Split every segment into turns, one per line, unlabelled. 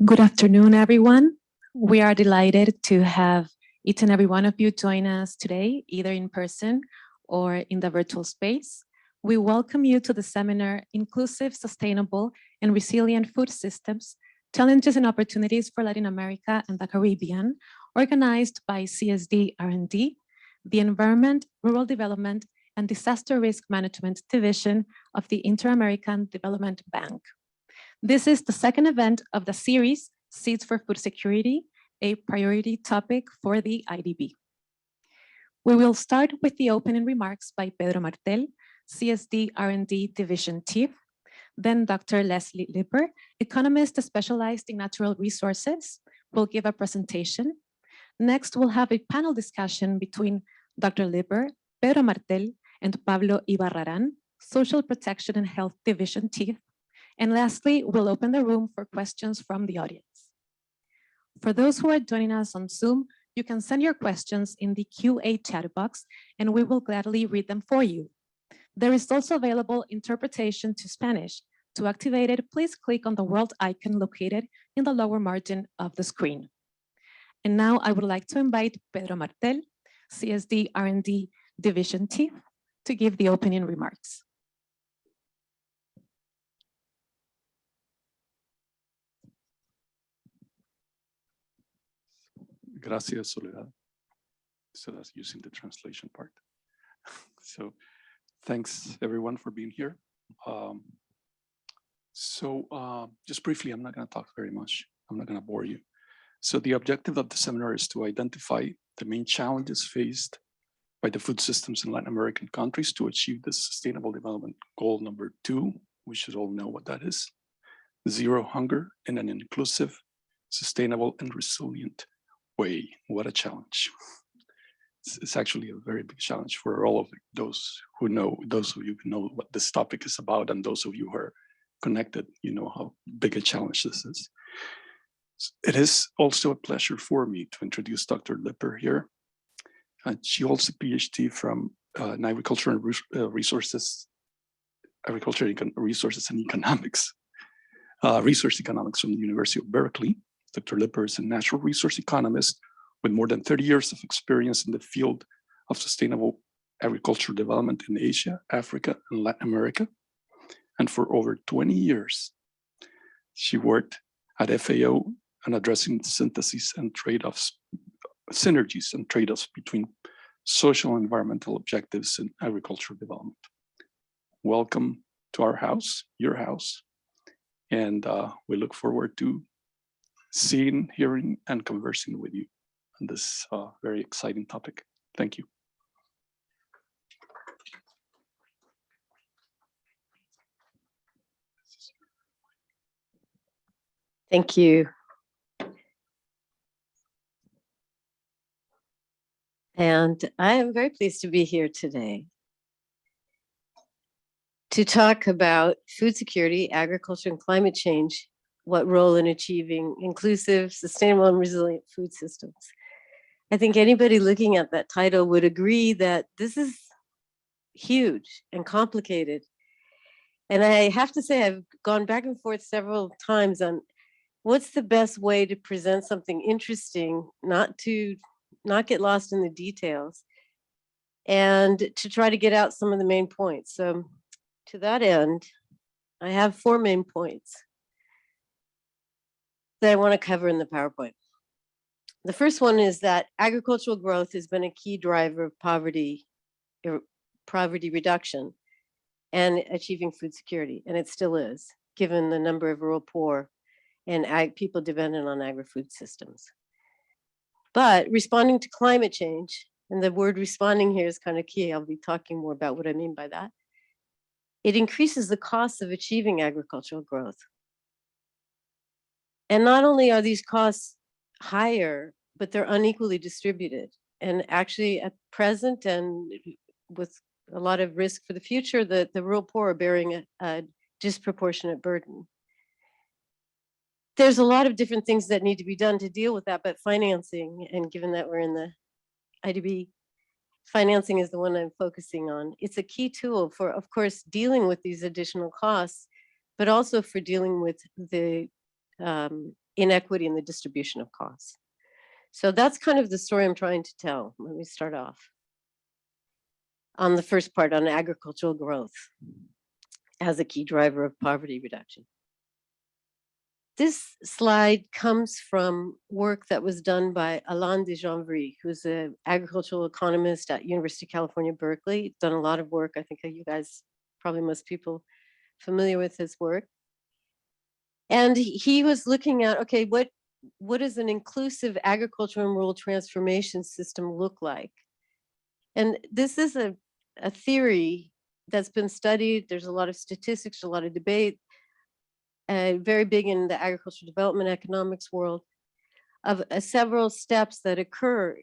Good afternoon, everyone. We are delighted to have each and every one of you join us today, either in person or in the virtual space. We welcome you to the seminar, Inclusive, Sustainable, and Resilient Food Systems, Challenges and Opportunities for Latin America and the Caribbean, organized by CSD R&D, the Environment, Rural Development, and Disaster Risk Management Division of the Inter-American Development Bank. This is the second event of the series, Seeds for Food Security, a priority topic for the IDB. We will start with the opening remarks by Pedro Martel, CSD R&D Division Chief, then Dr. Leslie Lipper, economist specialized in natural resources, will give a presentation. Next, we'll have a panel discussion between Dr. Lipper, Pedro Martel, and Pablo Ibarraran, Social Protection and Health Division Chief. And lastly, we'll open the room for questions from the audience. For those who are joining us on Zoom, you can send your questions in the QA chat box, and we will gladly read them for you. There is also available interpretation to Spanish. To activate it, please click on the world icon located in the lower margin of the screen. And now I would like to invite Pedro Martel, CSD R&D Division Chief, to give the opening remarks.
Gracias, Soledad. So that's using the translation part. So thanks everyone for being here. Just briefly, I'm not going to talk very much. I'm not going to bore you. So the objective of the seminar is to identify the main challenges faced by the food systems in Latin American countries to achieve the Sustainable Development Goal number 2. We should all know what that is. Zero hunger in an inclusive, sustainable, and resilient way. What a challenge. It's actually a very big challenge for all of those who know, those of you who know what this topic is about, and those of you who are connected, you know how big a challenge this is. It is also a pleasure for me to introduce Dr. Lipper here. She holds a PhD from in agriculture and resources and economics, resource economics from the University of Berkeley. Dr. Lipper is a natural resource economist with more than 30 years of experience in the field of sustainable agricultural development in Asia, Africa, and Latin America. And for over 20 years, she worked at FAO on addressing synthesis and trade-offs, synergies and trade-offs between social and environmental objectives in agricultural development. Welcome to our house, your house, and we look forward to seeing, hearing, and conversing with you on this very exciting topic. Thank you.
Thank you. And I am very pleased to be here today to talk about food security, agriculture, and climate change. What role in achieving inclusive, sustainable, and resilient food systems? I think anybody looking at that title would agree that this is huge and complicated. And I have to say, I've gone back and forth several times on what's the best way to present something interesting, not get lost in the details, and to try to get out some of the main points. So to that end, I have 4 main points that I want to cover in the PowerPoint. The first one is that agricultural growth has been a key driver of poverty reduction and achieving food security, and it still is, given the number of rural poor and people dependent on agri-food systems. But responding to climate change, and the word responding here is kind of key, I'll be talking more about what I mean by that, it increases the costs of achieving agricultural growth. And not only are these costs higher, but they're unequally distributed. And actually at present, and with a lot of risk for the future, the rural poor are bearing a disproportionate burden. There's a lot of different things that need to be done to deal with that, but financing, and given that we're in the IDB, financing is the one I'm focusing on. It's a key tool for, of course, dealing with these additional costs, but also for dealing with the inequity in the distribution of costs. So that's kind of the story I'm trying to tell. Let me start off on the first part, on agricultural growth as a key driver of poverty reduction. This slide comes from work that was done by Alain de Janvry, who's an agricultural economist at University of California, Berkeley. Done a lot of work. I think you guys, probably most people familiar with his work. And he was looking at, okay, what does an inclusive agricultural and rural transformation system look like? And this is a theory that's been studied. There's a lot of statistics, a lot of debate, very big in the agricultural development economics world, of several steps that occur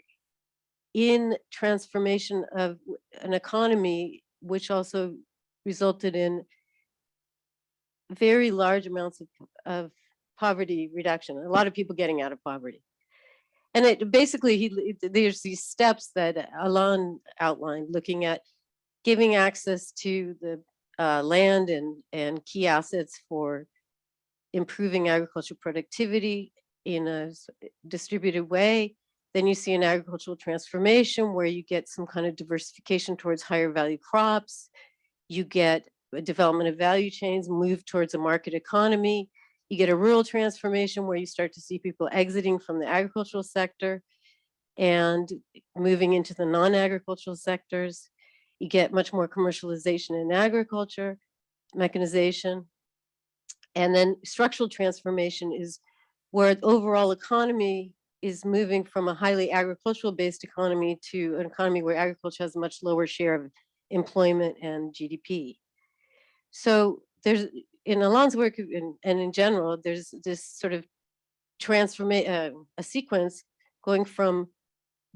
in transformation of an economy, which also resulted in very large amounts of poverty reduction, a lot of people getting out of poverty. And it basically, there's these steps that Alain outlined, looking at giving access to the land and key assets for improving agricultural productivity in a distributed way. Then you see an agricultural transformation where you get some kind of diversification towards higher value crops. You get a development of value chains, move towards a market economy. You get a rural transformation where you start to see people exiting from the agricultural sector and moving into the non-agricultural sectors. You get much more commercialization in agriculture, mechanization. And then structural transformation is where the overall economy is moving from a highly agricultural based economy to an economy where agriculture has a much lower share of employment and GDP. So there's, in Alain's work and in general, there's this sort of a sequence going from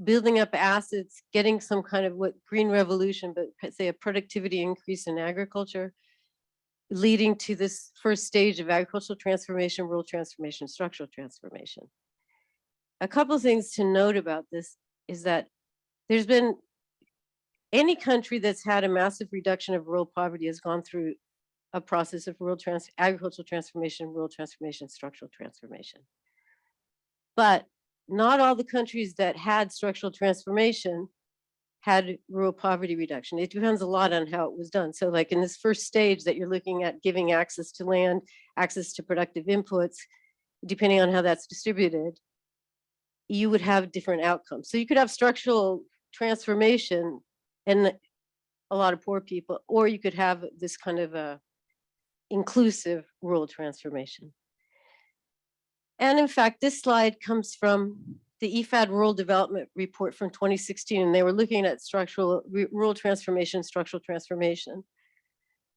building up assets, getting some kind of what green revolution, but say a productivity increase in agriculture, leading to this first stage of agricultural transformation, rural transformation, structural transformation. A couple of things to note about this is that there's been, any country that's had a massive reduction of rural poverty has gone through a process of agricultural transformation, rural transformation, structural transformation. But not all the countries that had structural transformation had rural poverty reduction. It depends a lot on how it was done. So like in this first stage that you're looking at, giving access to land, access to productive inputs, depending on how that's distributed, you would have different outcomes. So you could have structural transformation and a lot of poor people, or you could have this kind of a inclusive rural transformation. And in fact, this slide comes from the EFAD Rural Development Report from 2016, and they were looking at rural transformation, structural transformation.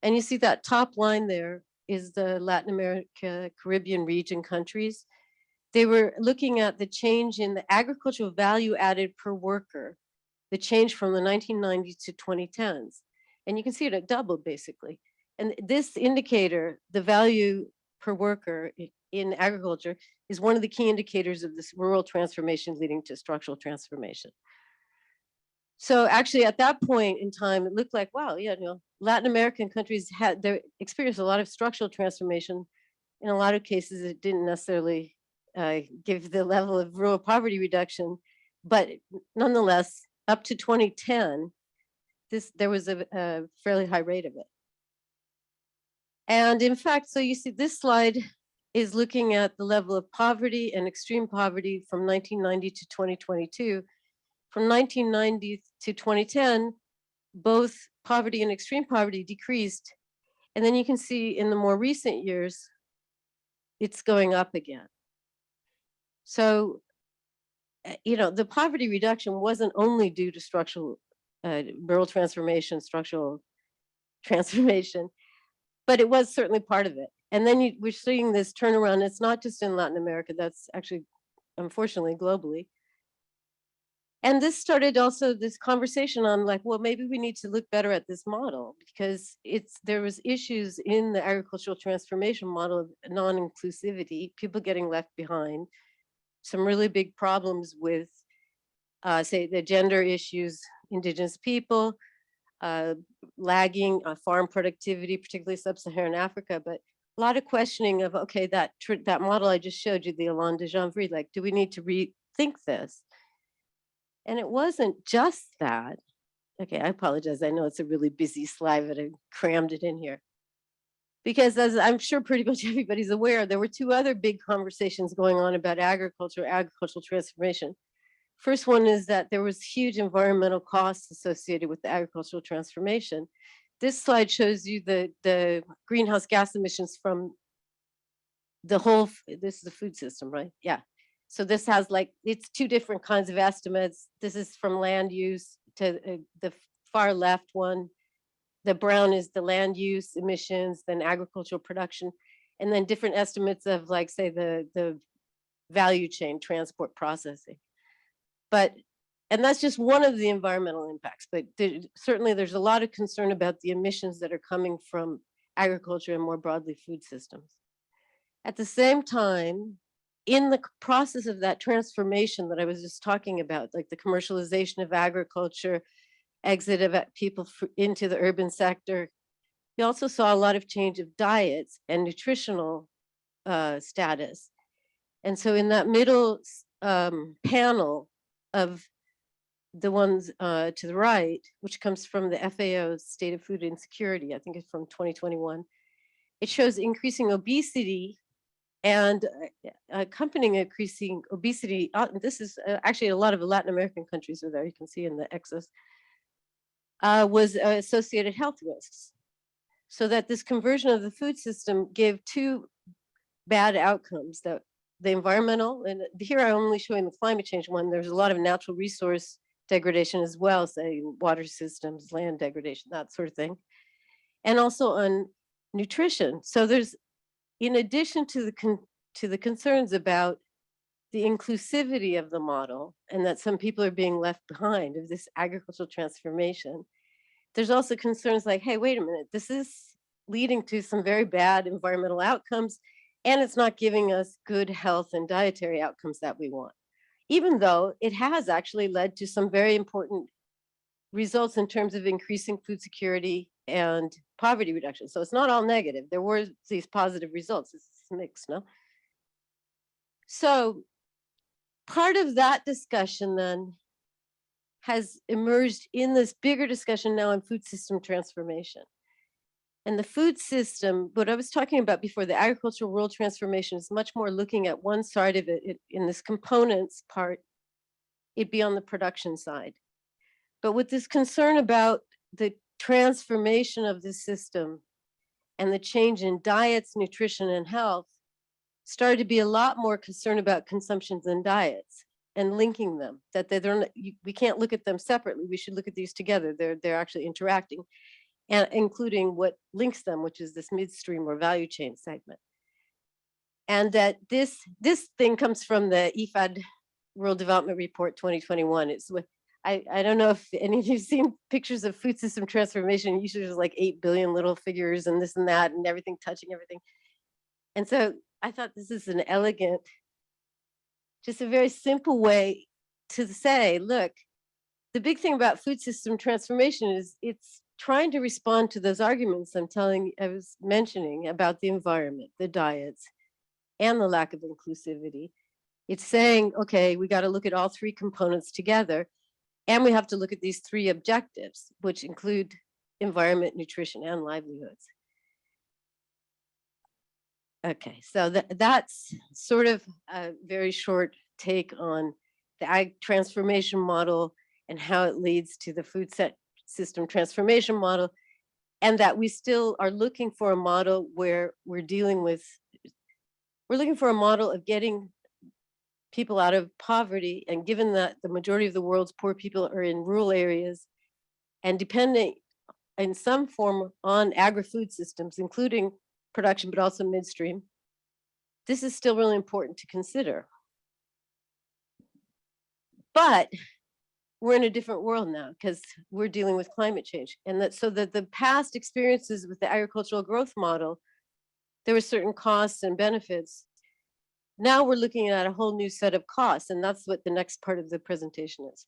And you see that top line there is the Latin America, Caribbean region countries. They were looking at the change in the agricultural value added per worker, the change from the 1990s to 2010s. And you can see it doubled basically. And this indicator, the value per worker in agriculture, is one of the key indicators of this rural transformation leading to structural transformation. So actually at that point in time, it looked like, wow, yeah, Latin American countries they experienced a lot of structural transformation. In a lot of cases, it didn't necessarily give the level of rural poverty reduction, but nonetheless, up to 2010, there was a fairly high rate of it. And in fact, so you see this slide is looking at the level of poverty and extreme poverty from 1990 to 2022. From 1990 to 2010, both poverty and extreme poverty decreased. And then you can see in the more recent years, it's going up again. So, the poverty reduction wasn't only due to structural rural transformation, structural transformation, but it was certainly part of it. And then we're seeing this turnaround. It's not just in Latin America, that's actually, unfortunately, globally. And this started also this conversation on like, well, maybe we need to look better at this model because there was issues in the agricultural transformation model of non-inclusivity, people getting left behind, some really big problems with, say, the gender issues, indigenous people, lagging farm productivity, particularly sub-Saharan Africa, but a lot of questioning of, okay, that model I just showed you, the Alain de Janvier, like, do we need to rethink this? And it wasn't just that. Okay, I apologize. I know it's a really busy slide, but I crammed it in here. Because as I'm sure pretty much everybody's aware, there were two other big conversations going on about agricultural transformation. First one is that there was huge environmental costs associated with the agricultural transformation. This slide shows you the greenhouse gas emissions from the whole, this is the food system, right? Yeah. So this has like, it's two different kinds of estimates. This is from land use to the far left one. The brown is the land use emissions, then agricultural production, and then different estimates of like, say, the value chain, transport, processing. But, and that's just one of the environmental impacts, but certainly there's a lot of concern about the emissions that are coming from agriculture and more broadly food systems. At the same time, in the process of that transformation that I was just talking about, like the commercialization of agriculture, exit of people into the urban sector, you also saw a lot of change of diets and nutritional status. And so in that middle panel of the ones to the right, which comes from the FAO's State of Food Insecurity, I think it's from 2021, it shows increasing obesity and accompanying increasing obesity. This is actually a lot of the Latin American countries are there, you can see in the excess, was associated health risks. So that this conversion of the food system gave two bad outcomes, that the environmental, and here I'm only showing the climate change one, there's a lot of natural resource degradation as well, say water systems, land degradation, that sort of thing. And also on nutrition. So there's, in addition to the concerns about the inclusivity of the model and that some people are being left behind of this agricultural transformation, there's also concerns like, hey, wait a minute, this is leading to some very bad environmental outcomes, and it's not giving us good health and dietary outcomes that we want, even though it has actually led to some very important results in terms of increasing food security and poverty reduction. So it's not all negative. There were these positive results. It's mixed, no? So part of that discussion then has emerged in this bigger discussion now on food system transformation. And the food system, what I was talking about before, the agricultural world transformation, is much more looking at one side of it in this components part, it'd be on the production side. But with this concern about the transformation of the system and the change in diets, nutrition, and health, started to be a lot more concerned about consumptions and diets and linking them, that we can't look at them separately. We should look at these together. They're actually interacting, and including what links them, which is this midstream or value chain segment. And that this thing comes from the IFAD World Development Report 2021. It's with, I don't know if any of you've seen pictures of food system transformation. Usually there's like 8 billion little figures and this and that and everything touching everything. And so I thought this is an elegant, just a very simple way to say, look, the big thing about food system transformation is it's trying to respond to those arguments I was mentioning about the environment, the diets, and the lack of inclusivity. It's saying, okay, we got to look at all three components together, and we have to look at these three objectives, which include environment, nutrition, and livelihoods. Okay, so that's sort of a very short take on the ag transformation model and how it leads to the food system transformation model, and that we still are looking for a model where we're looking for a model of getting people out of poverty, and given that the majority of the world's poor people are in rural areas and depending in some form on agri-food systems, including production, but also midstream, this is still really important to consider. But we're in a different world now because we're dealing with climate change. And so that the past experiences with the agricultural growth model, there were certain costs and benefits. Now we're looking at a whole new set of costs, and that's what the next part of the presentation is.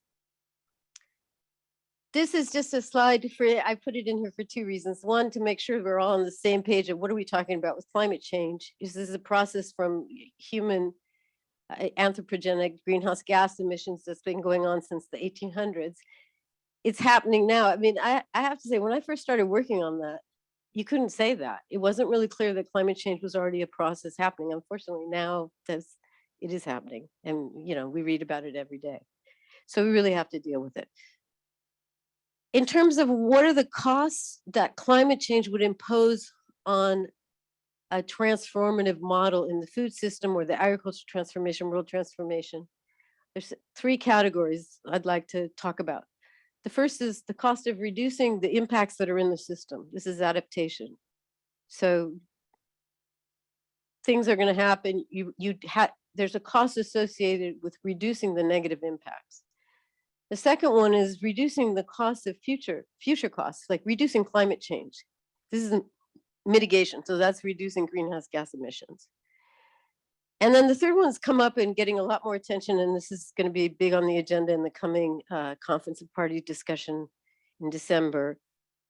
This is just a slide for, I put it in here for two reasons. One, to make sure we're all on the same page of what are we talking about with climate change. This is a process from human anthropogenic greenhouse gas emissions that's been going on since the 1800s. It's happening now. I mean, I have to say, when I first started working on that, you couldn't say that. It wasn't really clear that climate change was already a process happening. Unfortunately, now it is happening. And, you know, we read about it every day. So we really have to deal with it. In terms of what are the costs that climate change would impose on a transformative model in the food system or the agriculture transformation, world transformation, there's three categories I'd like to talk about. The first is the cost of reducing the impacts that are in the system. This is adaptation. So things are going to happen. There's a cost associated with reducing the negative impacts. The second one is reducing the cost of future costs, like reducing climate change. This is mitigation, so that's reducing greenhouse gas emissions. And then the third one's come up and getting a lot more attention, and this is going to be big on the agenda in the coming conference of party discussion in December.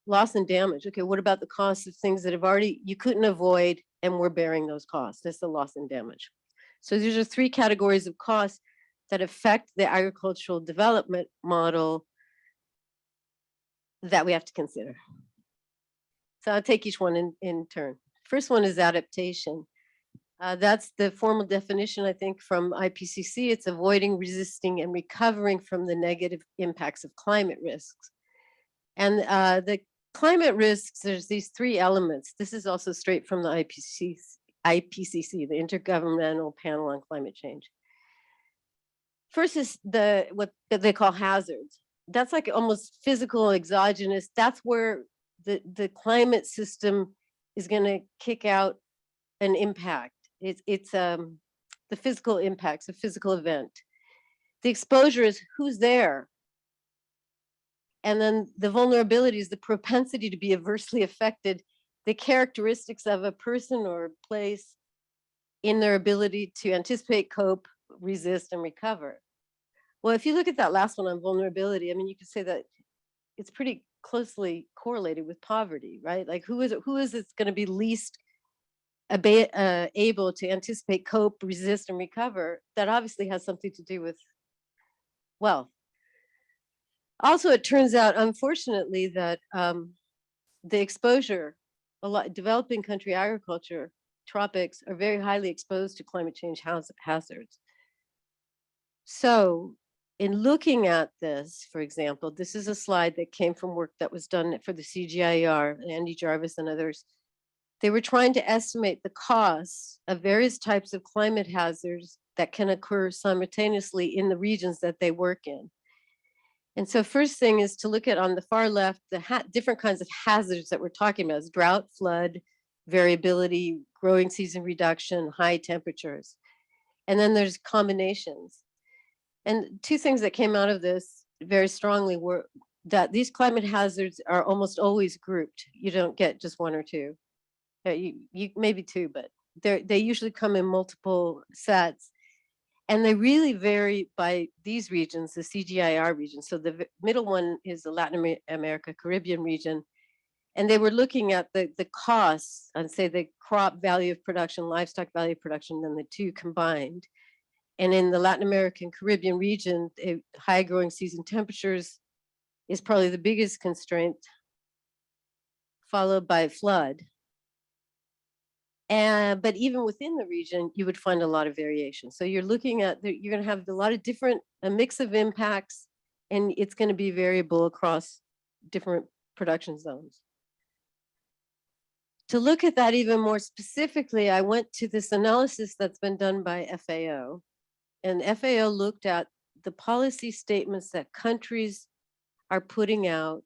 Loss and damage. Okay, what about the costs of things that you couldn't avoid, and we're bearing those costs? That's the loss and damage. So these are three categories of costs that affect the agricultural development model that we have to consider. So I'll take each one in turn. First one is adaptation. That's the formal definition, I think, from IPCC. It's avoiding, resisting, and recovering from the negative impacts of climate risks. And the climate risks, there's these three elements. This is also straight from the IPCC, the Intergovernmental Panel on Climate Change. First is what they call hazards. That's like almost physical, exogenous. That's where the climate system is going to kick out an impact. It's the physical impacts, a physical event. The exposure is who's there. And then the vulnerabilities, the propensity to be adversely affected, the characteristics of a person or a place in their ability to anticipate, cope, resist, and recover. Well, if you look at that last one on vulnerability, I mean, you could say that it's pretty closely correlated with poverty, right? Like who is it going to be least able to anticipate, cope, resist, and recover? That obviously has something to do with wealth. Also, it turns out, unfortunately, that the exposure, developing country agriculture, tropics are very highly exposed to climate change hazards. So in looking at this, for example, this is a slide that came from work that was done for the CGIAR, Andy Jarvis and others. They were trying to estimate the costs of various types of climate hazards that can occur simultaneously in the regions that they work in. And so first thing is to look at, on the far left, the different kinds of hazards that we're talking about: is drought, flood, variability, growing season reduction, high temperatures. And then there's combinations. And two things that came out of this very strongly were that these climate hazards are almost always grouped. You don't get just one or two. You maybe two, but they usually come in multiple sets. And they really vary by these regions, the CGIAR region. So the middle one is the Latin America, Caribbean region. And they were looking at the costs and say the crop value of production, livestock value of production, then the two combined. And in the Latin American Caribbean region, high growing season temperatures is probably the biggest constraint, followed by flood. But even within the region, you would find a lot of variation. So you're looking at, you're going to have a lot of a mix of impacts, and it's going to be variable across different production zones. To look at that even more specifically, I went to this analysis that's been done by FAO. And FAO looked at the policy statements that countries are putting out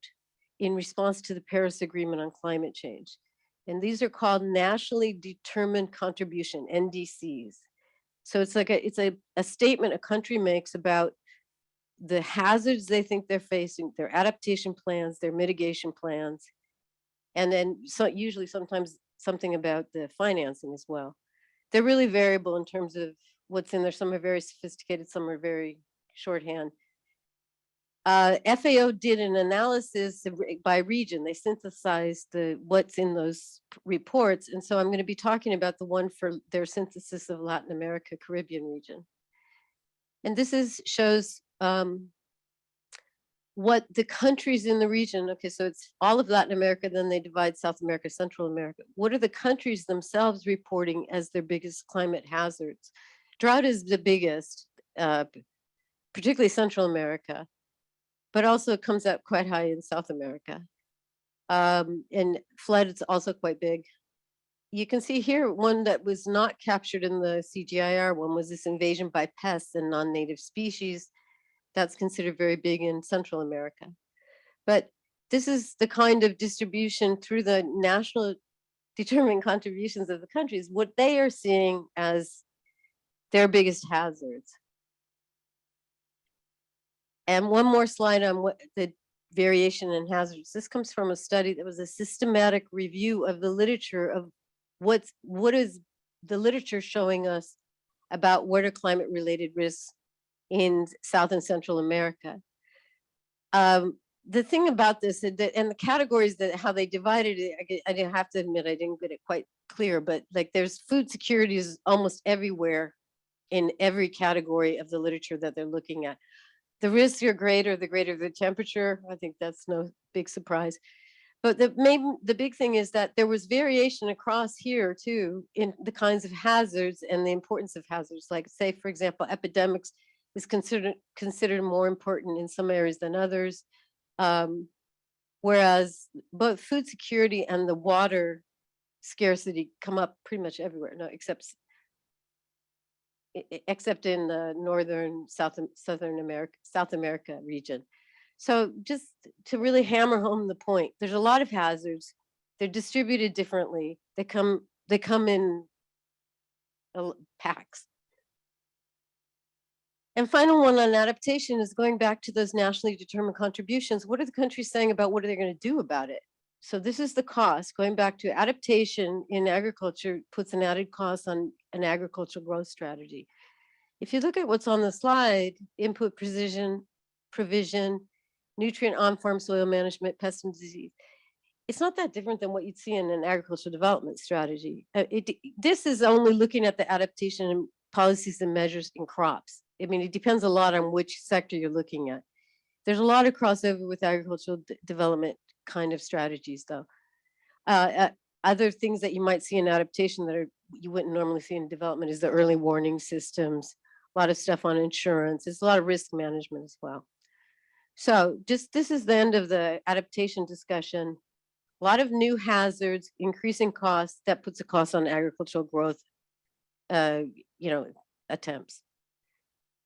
in response to the Paris Agreement on climate change. And these are called nationally determined contribution, NDCs. So it's like a statement a country makes about the hazards they think they're facing, their adaptation plans, their mitigation plans, and then usually sometimes something about the financing as well. They're really variable in terms of what's in there. Some are very sophisticated, some are very shorthand. FAO did an analysis by region. They synthesized what's in those reports. And so I'm going to be talking about the one for their synthesis of Latin America, Caribbean region. And this shows what the countries in the region, okay, so it's all of Latin America, then they divide South America, Central America. What are the countries themselves reporting as their biggest climate hazards? Drought is the biggest, particularly Central America, but also it comes up quite high in South America. And flood is also quite big. You can see here one that was not captured in the CGIAR one was this invasion by pests and non-native species. That's considered very big in Central America. But this is the kind of distribution through the national determined contributions of the countries, what they are seeing as their biggest hazards. And one more slide on what the variation in hazards. This comes from a study that was a systematic review of the literature of what is the literature showing us about what are climate related risks in South and Central America. The thing about this and the categories that how they divided it, I didn't have to admit I didn't get it quite clear, but like there's food security is almost everywhere in every category of the literature that they're looking at. The risks are greater, the greater the temperature. I think that's no big surprise. But the big thing is that there was variation across here too in the kinds of hazards and the importance of hazards. Like say, for example, epidemics is considered more important in some areas than others. Whereas both food security and the water scarcity come up pretty much everywhere, no, except in the northern, South America region. So just to really hammer home the point, there's a lot of hazards. They're distributed differently. They come in packs. And final one on adaptation is going back to those nationally determined contributions. What are the countries saying about what are they going to do about it? So this is the cost. Going back to adaptation in agriculture puts an added cost on an agricultural growth strategy. If you look at what's on the slide, input precision, provision, nutrient on-farm soil management, pest and disease, it's not that different than what you'd see in an agricultural development strategy. This is only looking at the adaptation and policies and measures in crops. I mean, it depends a lot on which sector you're looking at. There's a lot of crossover with agricultural development kind of strategies, though. Other things that you might see in adaptation that you wouldn't normally see in development is the early warning systems, a lot of stuff on insurance. There's a lot of risk management as well. So just this is the end of the adaptation discussion. A lot of new hazards, increasing costs, that puts a cost on agricultural growth, attempts.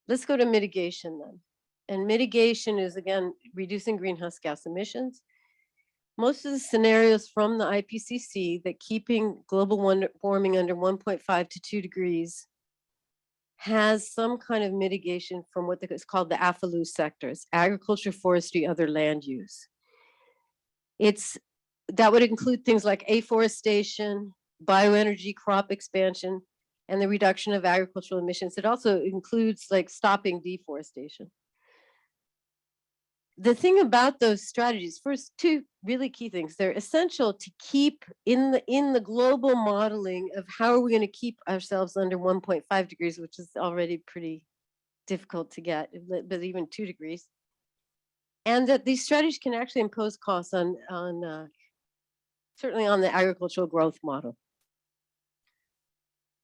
Let's go to mitigation then. And mitigation is, again, reducing greenhouse gas emissions. Most of the scenarios from the IPCC that keeping global warming under 1.5 to 2 degrees has some kind of mitigation from what is called the AFLU sectors: agriculture, forestry, other land use. That would include things like afforestation, bioenergy, crop expansion, and the reduction of agricultural emissions. It also includes like stopping deforestation. The thing about those strategies, first, two really key things. They're essential to keep in the global modeling of how are we going to keep ourselves under 1.5 degrees, which is already pretty difficult to get, but even 2 degrees. And that these strategies can actually impose costs on certainly on the agricultural growth model.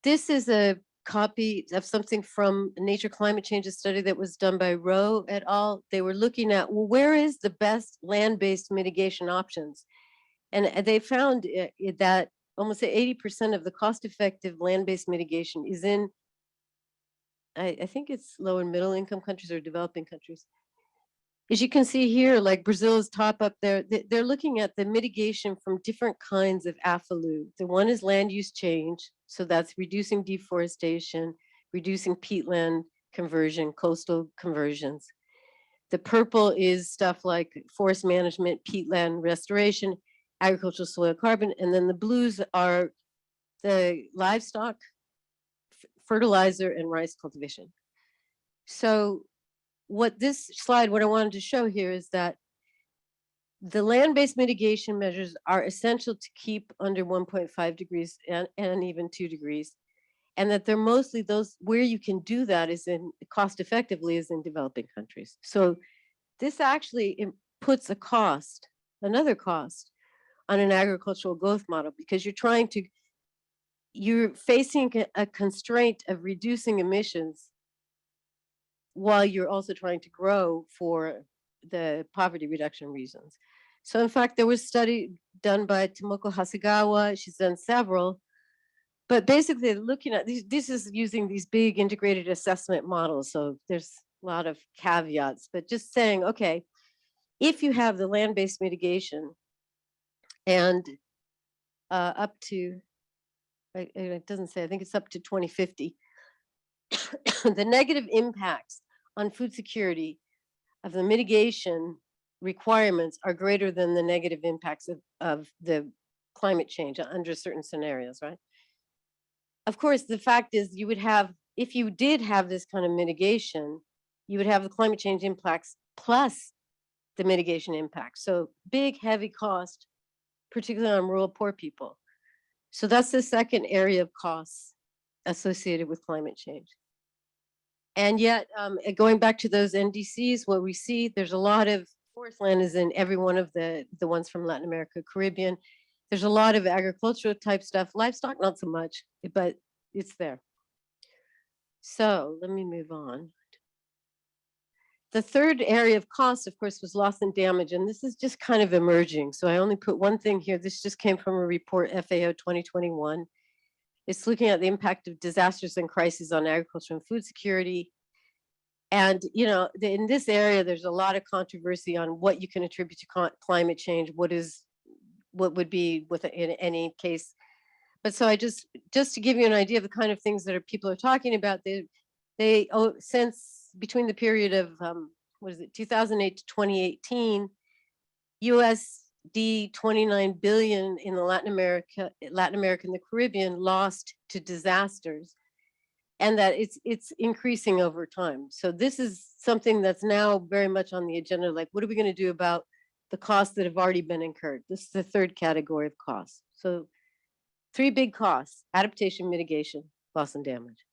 This is a copy of something from Nature Climate Change, a study that was done by Rowe et al. They were looking at, well, where is the best land-based mitigation options? And they found that almost 80% of the cost-effective land-based mitigation is in, I think it's low and middle income countries or developing countries. As you can see here, like Brazil is top up there, they're looking at the mitigation from different kinds of AFLU. The one is land use change, so that's reducing deforestation, reducing peatland conversion, coastal conversions. The purple is stuff like forest management, peatland restoration, agricultural soil carbon, and then the blues are the livestock, fertilizer, and rice cultivation. So what this slide, what I wanted to show here is that the land-based mitigation measures are essential to keep under 1.5 degrees and even 2 degrees. And that they're mostly those where you can do that is in cost effectively is in developing countries. So this actually puts a cost, another cost on an agricultural growth model because you're facing a constraint of reducing emissions while you're also trying to grow for the poverty reduction reasons. So in fact, there was a study done by Tomoko Hasegawa, she's done several, but basically looking at these, this is using these big integrated assessment models. So there's a lot of caveats, but just saying, okay, if you have the land-based mitigation and up to, it doesn't say, I think it's up to 2050, the negative impacts on food security of the mitigation requirements are greater than the negative impacts of the climate change under certain scenarios, right? Of course, the fact is you would have, if you did have this kind of mitigation, you would have the climate change impacts plus the mitigation impacts. So big, heavy cost, particularly on rural poor people. So that's the second area of costs associated with climate change. And yet, going back to those NDCs, what we see, there's a lot of forest land is in every one of the ones from Latin America, Caribbean. There's a lot of agricultural type stuff, livestock, not so much, but it's there. So let me move on. The third area of cost, of course, was loss and damage, and this is just kind of emerging. So I only put one thing here. This just came from a report, FAO 2021. It's looking at the impact of disasters and crises on agriculture and food security. And, you know, in this area, there's a lot of controversy on what you can attribute to climate change, what would be in any case. But so I just to give you an idea of the kind of things that people are talking about, since between the period of, 2008 to 2018, USD 29 billion in the Latin America and the Caribbean lost to disasters, and that it's increasing over time. So this is something that's now very much on the agenda. Like, what are we going to do about the costs that have already been incurred? This is the third category of costs. So 3 big costs: adaptation, mitigation, loss and damage.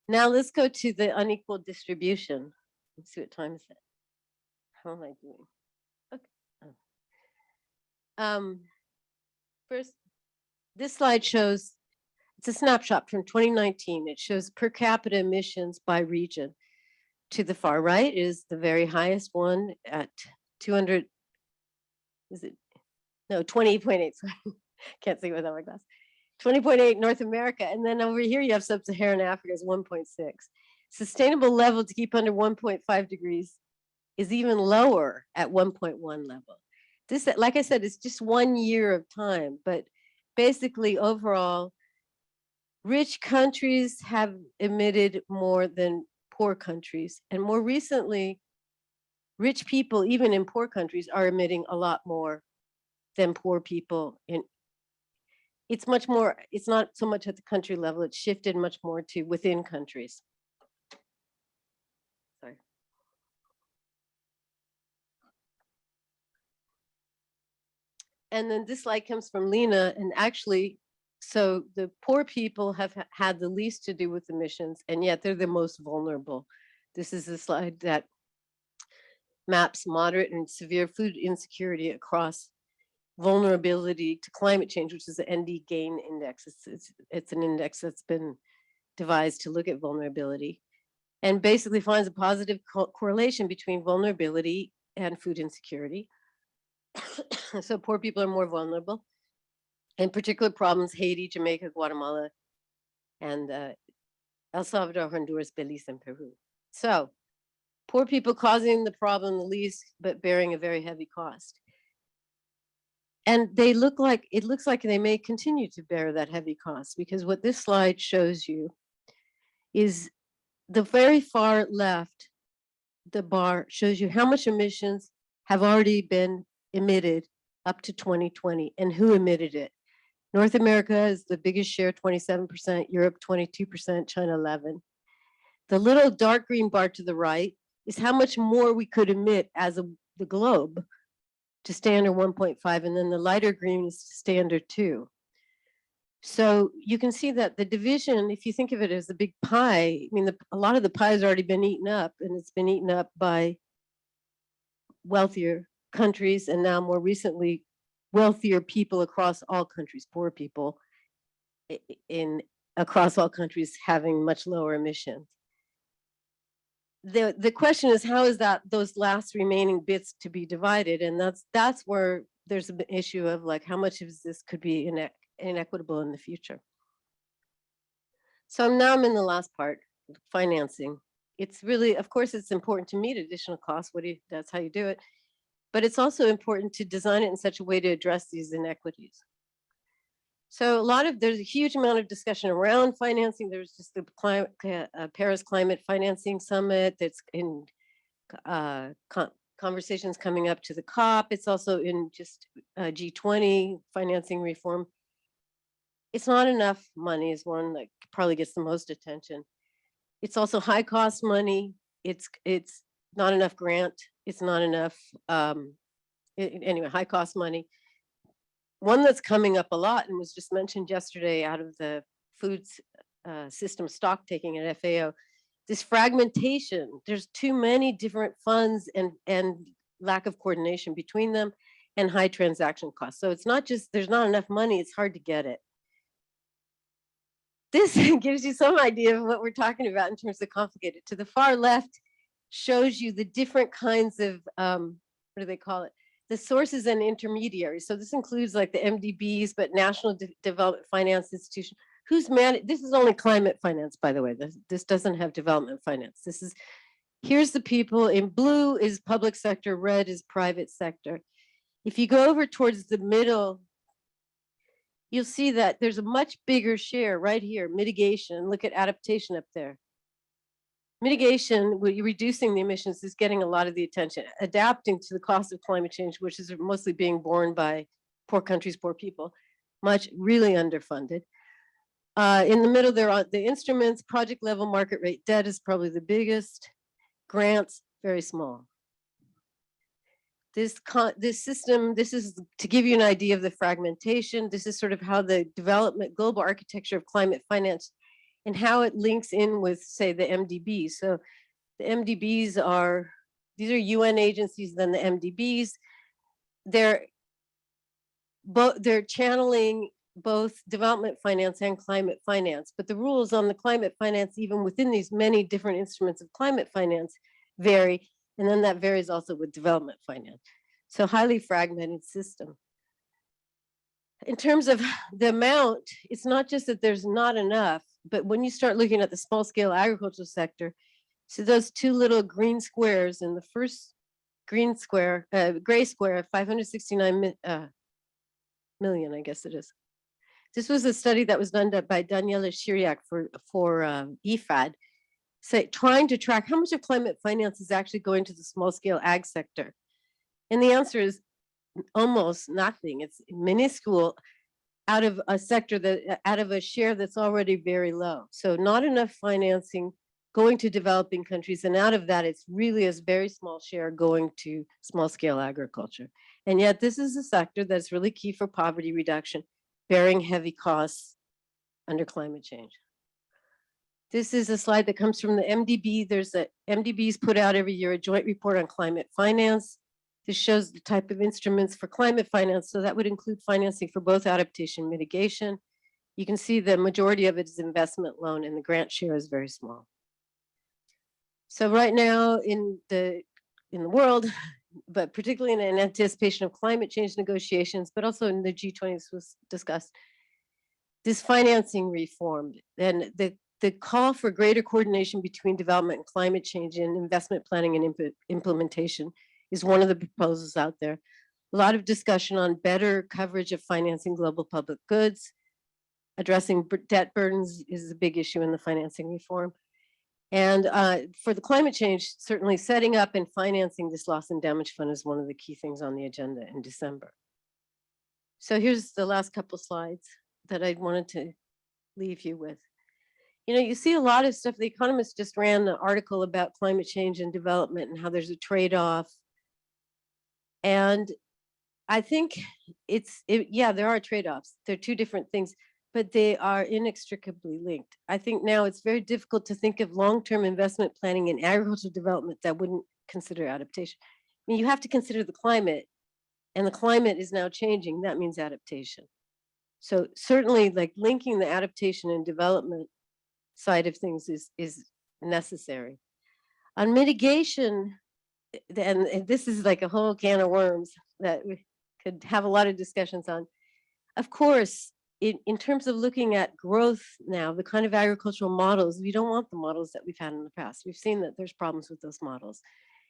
Now let's go to the unequal distribution. Let's see what time is it. How am I doing? Okay. First, this slide shows, it's a snapshot from 2019. It shows per capita emissions by region. To the far right is the very highest one at 200, is it? No, 20.8, sorry. Can't see without my glass. 20.8 North America. And then over here you have sub-Saharan Africa is 1.6. Sustainable level to keep under 1.5 degrees is even lower at 1.1 level. This, like I said, it's just 1 year of time, but basically overall, rich countries have emitted more than poor countries. And more recently, rich people, even in poor countries, are emitting a lot more than poor people. It's much more, it's not so much at the country level, it's shifted much more to within countries. Sorry. And then this slide comes from Lena, and actually, so the poor people have had the least to do with emissions, and yet they're the most vulnerable. This is a slide that maps moderate and severe food insecurity across vulnerability to climate change, which is the ND gain index. It's an index that's been devised to look at vulnerability, and basically finds a positive correlation between vulnerability and food insecurity. So poor people are more vulnerable. In particular problems, Haiti, Jamaica, Guatemala, and El Salvador, Honduras, Belize, and Peru. So poor people causing the problem the least, but bearing a very heavy cost. And it looks like they may continue to bear that heavy cost, because what this slide shows you is the very far left, the bar shows you how much emissions have already been emitted up to 2020 and who emitted it. North America is the biggest share, 27%, Europe 22%, China 11%. The little dark green bar to the right is how much more we could emit as the globe to stay under 1.5, and then the lighter green is to stay under 2. So you can see that the division, if you think of it as a big pie, I mean, a lot of the pie has already been eaten up, and it's been eaten up by wealthier countries, and now more recently, wealthier people across all countries, poor people across all countries having much lower emissions. The question is, how is those last remaining bits to be divided? And that's where there's an issue of like how much of this could be inequitable in the future. So now I'm in the last part, financing. It's really, of course, it's important to meet additional costs. That's how you do it. But it's also important to design it in such a way to address these inequities. So there's a huge amount of discussion around financing. There's just the Paris Climate Financing Summit that's in conversations coming up to the COP. It's also in just G20 financing reform. It's not enough money is one that probably gets the most attention. It's also high cost money. It's not enough grant. It's not enough, anyway, high cost money. One that's coming up a lot and was just mentioned yesterday out of the food system stock taking at FAO, this fragmentation. There's too many different funds and lack of coordination between them and high transaction costs. So it's not just, there's not enough money, it's hard to get it. This gives you some idea of what we're talking about in terms of complicated. To the far left shows you the different kinds of, what do they call it? The sources and intermediaries. So this includes like the MDBs, but National Development Finance Institution. This is only climate finance, by the way. This doesn't have development finance. Here's the people. In blue is public sector, red is private sector. If you go over towards the middle, you'll see that there's a much bigger share right here, mitigation. Look at adaptation up there. Mitigation, reducing the emissions, is getting a lot of the attention. Adapting to the cost of climate change, which is mostly being borne by poor countries, poor people, really underfunded. In the middle, there are the instruments. Project level market rate debt is probably the biggest. Grants, very small. This system, this is to give you an idea of the fragmentation. This is sort of how the global architecture of climate finance and how it links in with, say, the MDBs. So the MDBs these are UN agencies, then the MDBs. They're channeling both development finance and climate finance, but the rules on the climate finance, even within these many different instruments of climate finance, vary, and then that varies also with development finance. So highly fragmented system. In terms of the amount, it's not just that there's not enough, but when you start looking at the small scale agricultural sector, so those two little green squares in the first gray square, 569 million, I guess it is. This was a study that was done by Daniela Shiriak for EFAD, trying to track how much of climate finance is actually going to the small scale ag sector. And the answer is almost nothing. It's minuscule out of a sector out of a share that's already very low. So not enough financing going to developing countries. And out of that, it's really a very small share going to small scale agriculture. And yet this is a sector that's really key for poverty reduction, bearing heavy costs under climate change. This is a slide that comes from the MDB. MDB's put out every year a joint report on climate finance. This shows the type of instruments for climate finance. So that would include financing for both adaptation and mitigation. You can see the majority of it is investment loan and the grant share is very small. So right now in the world, but particularly in anticipation of climate change negotiations, but also in the G20 this was discussed, this financing reform and the call for greater coordination between development and climate change and investment planning and implementation is one of the proposals out there. A lot of discussion on better coverage of financing global public goods. Addressing debt burdens is a big issue in the financing reform. And for the climate change, certainly setting up and financing this loss and damage fund is one of the key things on the agenda in December. So here's the last couple slides that I wanted to leave you with. You know, you see a lot of stuff. The Economist just ran an article about climate change and development and how there's a trade-off. And I think yeah, there are trade-offs. They're two different things, but they are inextricably linked. I think now it's very difficult to think of long-term investment planning in agricultural development that wouldn't consider adaptation. I mean, you have to consider the climate, and the climate is now changing. That means adaptation. So certainly, like, linking the adaptation and development side of things is necessary. On mitigation, and this is like a whole can of worms that we could have a lot of discussions on. Of course, in terms of looking at growth now, the kind of agricultural models, we don't want the models that we've had in the past. We've seen that there's problems with those models,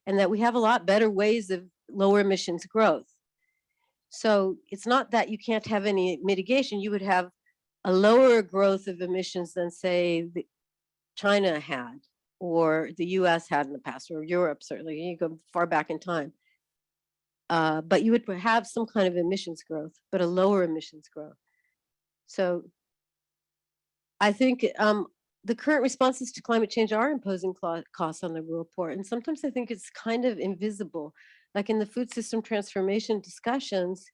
and that we have a lot better ways of lower emissions growth. So it's not that you can't have any mitigation. You would have a lower growth of emissions than, say, China had, or the US had in the past, or Europe, certainly. You go far back in time. But you would have some kind of emissions growth, but a lower emissions growth. So I think the current responses to climate change are imposing costs on the rural poor. And sometimes I think it's kind of invisible. Like in the food system transformation discussions,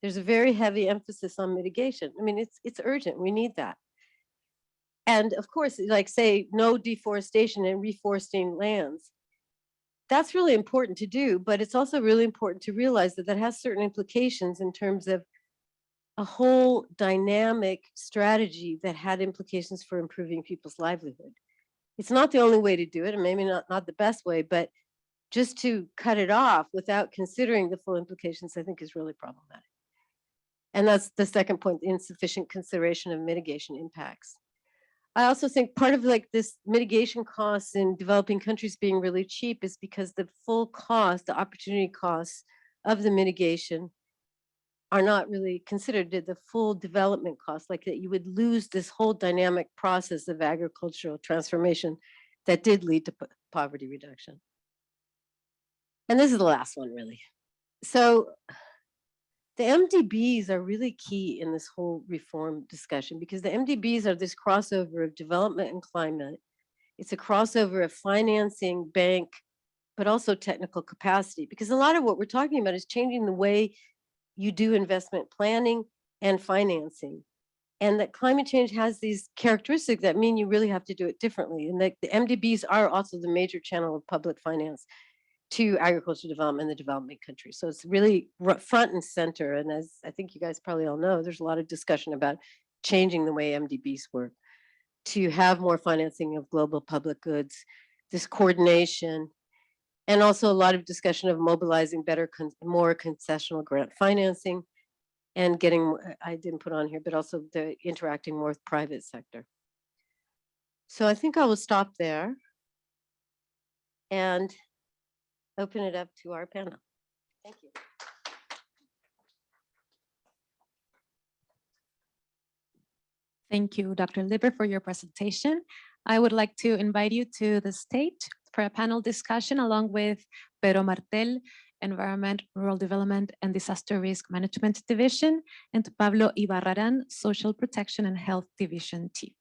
there's a very heavy emphasis on mitigation. I mean, it's urgent. We need that. And of course, like, say, no deforestation and reforesting lands. That's really important to do, but it's also really important to realize that that has certain implications in terms of a whole dynamic strategy that had implications for improving people's livelihood. It's not the only way to do it, and maybe not the best way, but just to cut it off without considering the full implications, I think, is really problematic. And that's the second point, the insufficient consideration of mitigation impacts. I also think part of, like, this mitigation costs in developing countries being really cheap is because the full cost, the opportunity costs of the mitigation are not really considered the full development costs, like that you would lose this whole dynamic process of agricultural transformation that did lead to poverty reduction. And this is the last one, really. So the MDBs are really key in this whole reform discussion, because the MDBs are this crossover of development and climate. It's a crossover of financing, bank, but also technical capacity, because a lot of what we're talking about is changing the way you do investment planning and financing. And that climate change has these characteristics that mean you really have to do it differently. And that the MDBs are also the major channel of public finance to agricultural development in the developing countries. So it's really front and center. And as I think you guys probably all know, there's a lot of discussion about changing the way MDBs work to have more financing of global public goods, this coordination, and also a lot of discussion of mobilizing better, more concessional grant financing, and getting, I didn't put on here, but also the interacting more with private sector. So I think I will stop there and open it up to our panel. Thank you.
Thank you, Dr. Liber, for your presentation. I would like to invite you to the stage for a panel discussion along with Pedro Martel, Environment, Rural Development and Disaster Risk Management Division, and Pablo Ibarraran, Social Protection and Health Division Chief.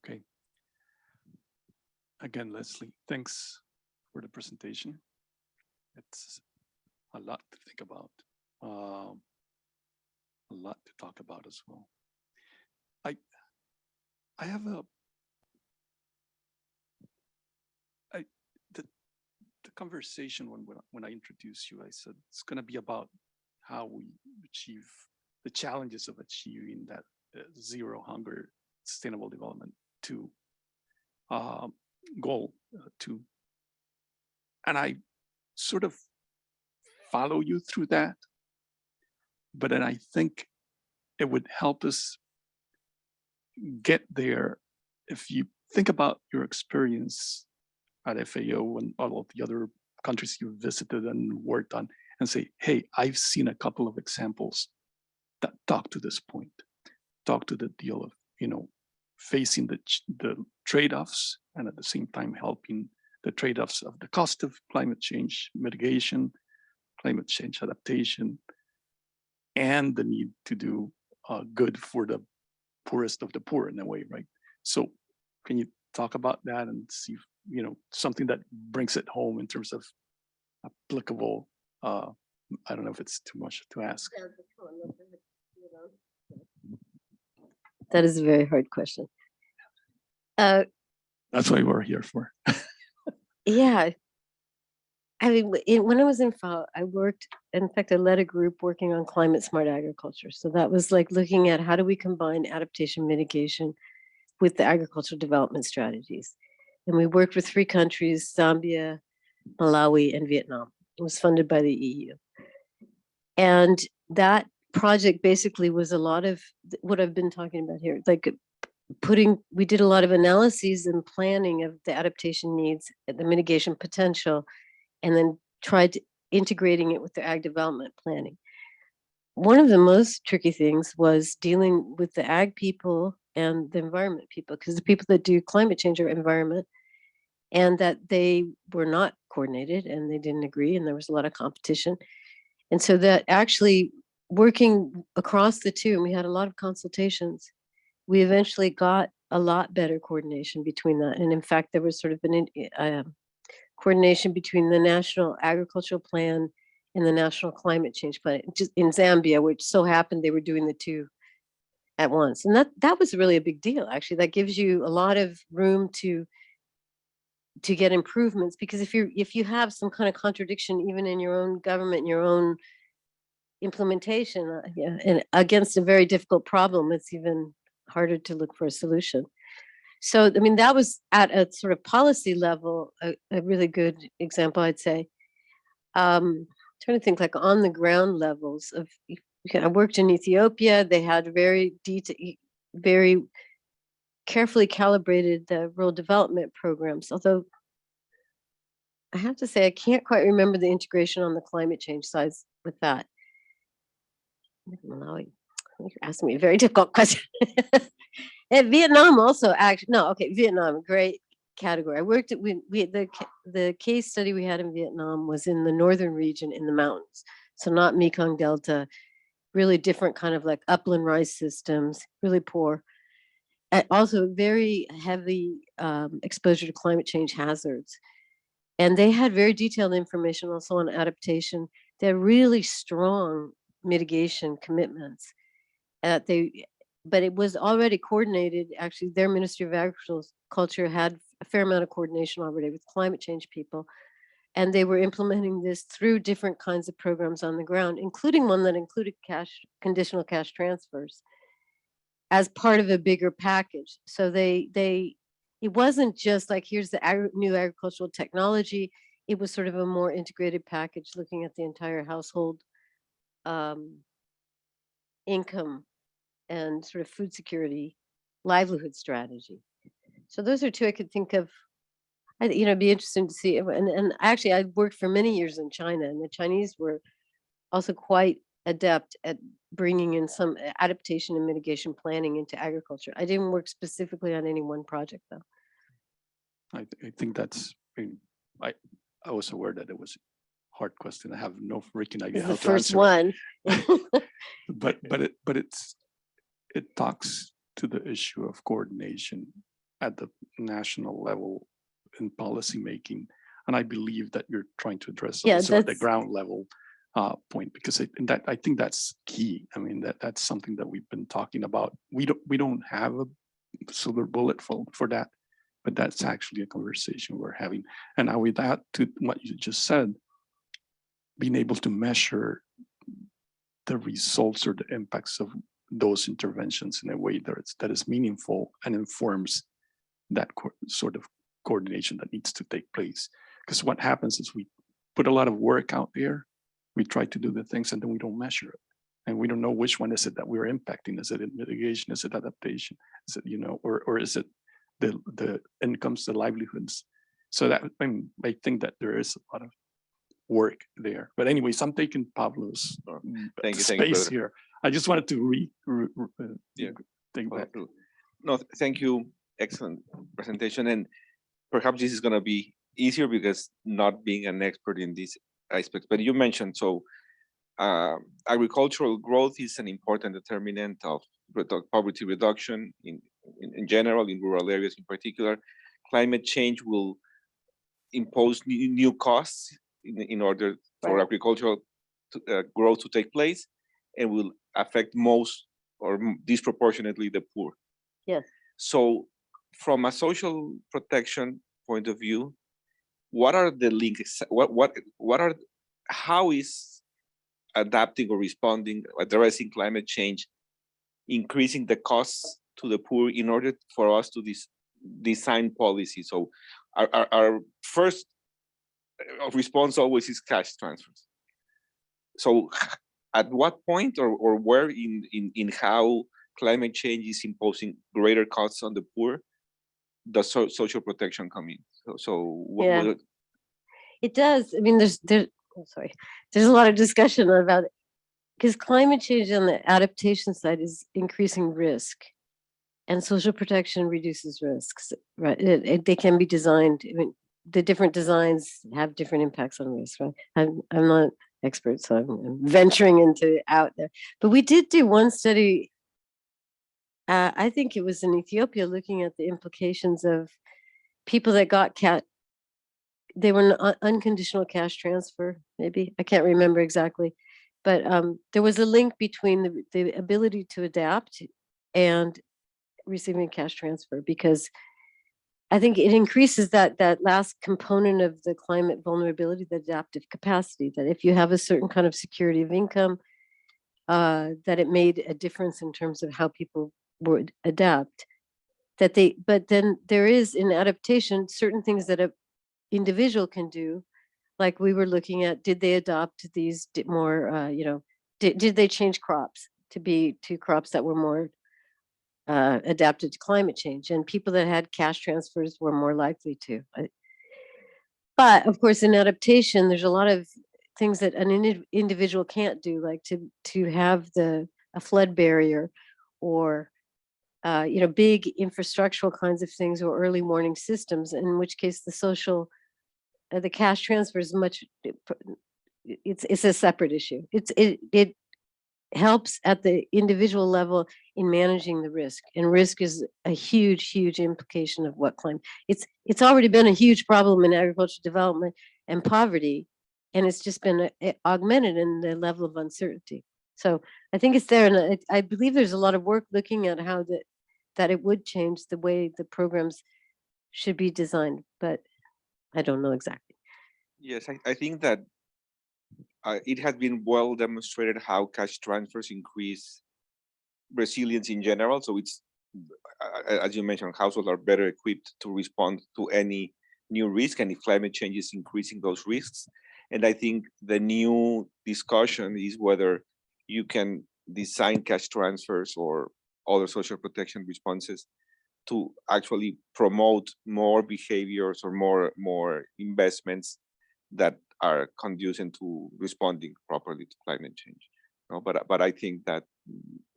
Okay. Again, Leslie, thanks for the presentation. It's a lot to think about, a lot to talk about as well. I have the conversation when I introduced you, I said it's going to be about how we achieve the challenges of achieving that zero hunger, sustainable development to goal to, and I sort of follow you through that, but then I think it would help us get there if you think about your experience at FAO and all of the other countries you've visited and worked on, and say, hey, I've seen a couple of examples that talk to this point, talk to the deal of facing the trade-offs, and at the same time helping the trade-offs of the cost of climate change mitigation, climate change adaptation, and the need to do good for the poorest of the poor in a way, right? So can you talk about that and see if, something that brings it home in terms of applicable, I don't know if it's too much to ask.
That is a very hard question. That's
why we're here for.
Yeah. I mean, when I was in FAO, I worked, in fact, I led a group working on climate smart agriculture. So that was like looking at how do we combine adaptation mitigation with the agricultural development strategies. And we worked with 3 countries, Zambia, Malawi, and Vietnam. It was funded by the EU. And that project basically was a lot of what I've been talking about here, like we did a lot of analyses and planning of the adaptation needs, the mitigation potential, and then tried integrating it with the ag development planning. One of the most tricky things was dealing with the ag people and the environment people, because the people that do climate change are environment, and that they were not coordinated and they didn't agree, and there was a lot of competition. And so that actually working across the two, and we had a lot of consultations, we eventually got a lot better coordination between that. And in fact, there was sort of an coordination between the National Agricultural Plan and the National Climate Change Plan, just in Zambia, which so happened they were doing the two at once. And that was really a big deal, actually. That gives you a lot of room to get improvements, because if you have some kind of contradiction, even in your own government, your own implementation, and against a very difficult problem, it's even harder to look for a solution. So, I mean, that was at a sort of policy level, a really good example, I'd say. Trying to think like on the ground levels of, I worked in Ethiopia. They had very carefully calibrated the rural development programs. Although I have to say, I can't quite remember the integration on the climate change side with that. Malawi, you're asking me a very difficult question. And Vietnam also Vietnam, great category. I worked at the case study we had in Vietnam was in the northern region in the mountains, so not Mekong Delta, really different kind of like upland rice systems, really poor. And also very heavy exposure to climate change hazards. And they had very detailed information also on adaptation. They had really strong mitigation commitments. But it was already coordinated. Actually, their Ministry of Agriculture had a fair amount of coordination already with climate change people. And they were implementing this through different kinds of programs on the ground, including one that included conditional cash transfers as part of a bigger package. So it wasn't just like, here's the new agricultural technology. It was sort of a more integrated package looking at the entire household income and sort of food security livelihood strategy. So those are two I could think of. It'd be interesting to see. And actually, I worked for many years in China, and the Chinese were also quite adept at bringing in some adaptation and mitigation planning into agriculture. I didn't work specifically on any one project, though.
I think that's, I was aware that it was a hard question. I have no freaking idea how to answer. The first one. but it talks to the issue of coordination at the national level in policy making, and I believe that you're trying to address also at the ground level point, because I think that's key. I mean, that's something that we've been talking about. We don't have a silver bullet for that, but that's actually a conversation we're having. And now with that, to what you just said, being able to measure the results or the impacts of those interventions in a way that is meaningful and informs that sort of coordination that needs to take place. Because what happens is we put a lot of work out there, we try to do the things, and then we don't measure it. And we don't know which one is it that we're impacting. Is it mitigation? Is it adaptation? Is it, or is it the incomes, the livelihoods? So that, I think that there is a lot of work there. But anyways, I'm taking Pablo's space here. I just wanted to think back.
No, thank you. Excellent presentation. And perhaps this is going to be easier because not being an expert in these aspects. But you mentioned, so agricultural growth is an important determinant of poverty reduction in general, in rural areas in particular. Climate change will impose new costs in order for agricultural growth to take place, and will affect most or disproportionately the poor.
Yes.
So from a social protection point of view, what are the links? How is adapting or responding, addressing climate change, increasing the costs to the poor in order for us to design policy? So our first response always is cash transfers. So at what point or where in how climate change is imposing greater costs on the poor does social protection come in?
Yeah. It does. I mean, there's a lot of discussion about it, because climate change on the adaptation side is increasing risk, and social protection reduces risks. Right? They can be designed. I mean, the different designs have different impacts on risk. Right? I'm not expert, so I'm venturing into out there. But we did do one study. I think it was in Ethiopia, looking at the implications of people that got they were an unconditional cash transfer, maybe. I can't remember exactly. But there was a link between the ability to adapt and receiving cash transfer, because I think it increases that last component of the climate vulnerability, the adaptive capacity, that if you have a certain kind of security of income, that it made a difference in terms of how people would adapt. But then there is, in adaptation, certain things that an individual can do, like we were looking at, did they adopt these more, did they change crops to crops that were more adapted to climate change? And people that had cash transfers were more likely to. But of course, in adaptation, there's a lot of things that an individual can't do, like to have a flood barrier, or big infrastructural kinds of things, or early warning systems, in which case the cash transfer is it's a separate issue. It helps at the individual level in managing the risk, and risk is a huge implication of what climate. It's already been a huge problem in agricultural development and poverty, and it's just been augmented in the level of uncertainty. So I think it's there, and I believe there's a lot of work looking at how that it would change the way the programs should be designed, but I don't know exactly.
Yes, I think that it has been well demonstrated how cash transfers increase resilience in general. So it's, as you mentioned, households are better equipped to respond to any new risk, and if climate change is increasing those risks. And I think the new discussion is whether you can design cash transfers or other social protection responses to actually promote more behaviors or more investments that are conducive to responding properly to climate change. No, but I think that,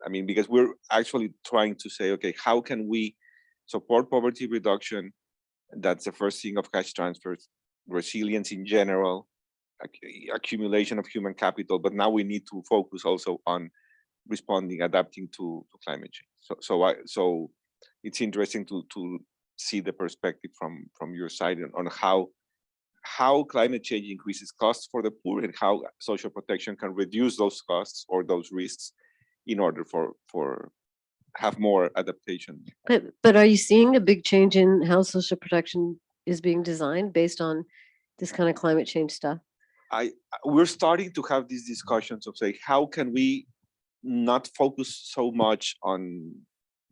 I mean, because we're actually trying to say, okay, how can we support poverty reduction? That's the first thing of cash transfers, resilience in general, accumulation of human capital. But now we need to focus also on responding, adapting to climate change. So it's interesting to see the perspective from your side on how climate change increases costs for the poor, and how social protection can reduce those costs or those risks in order for have more adaptation.
But are you seeing a big change in how social protection is being designed based on this kind of climate change stuff?
We're starting to have these discussions of, say, how can we not focus so much on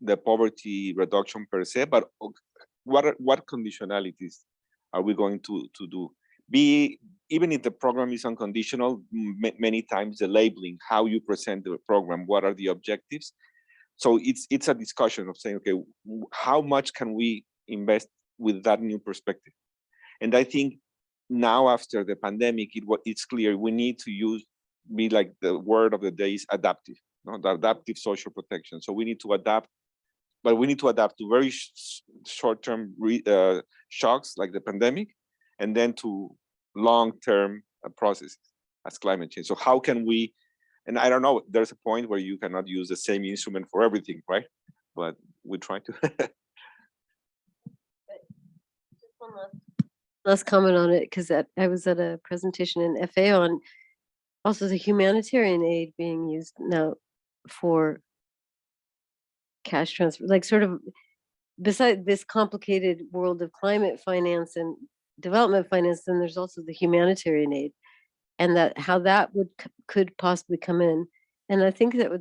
the poverty reduction per se, but what conditionalities are we going to do? Even if the program is unconditional, many times the labeling, how you present the program, what are the objectives? So it's a discussion of saying, okay, how much can we invest with that new perspective? And I think now, after the pandemic, it's clear we need to be like the word of the day is adaptive, no? The adaptive social protection. So we need to adapt but we need to adapt to very short-term shocks like the pandemic, and then to long-term processes as climate change. So how can we, and I don't know, there's a point where you cannot use the same instrument for everything, right? But we try to.
Just one last comment on it, because I was at a presentation in FA on also the humanitarian aid being used now for cash transfer, like sort of beside this complicated world of climate finance and development finance, then there's also the humanitarian aid, and that how that could possibly come in. And I think that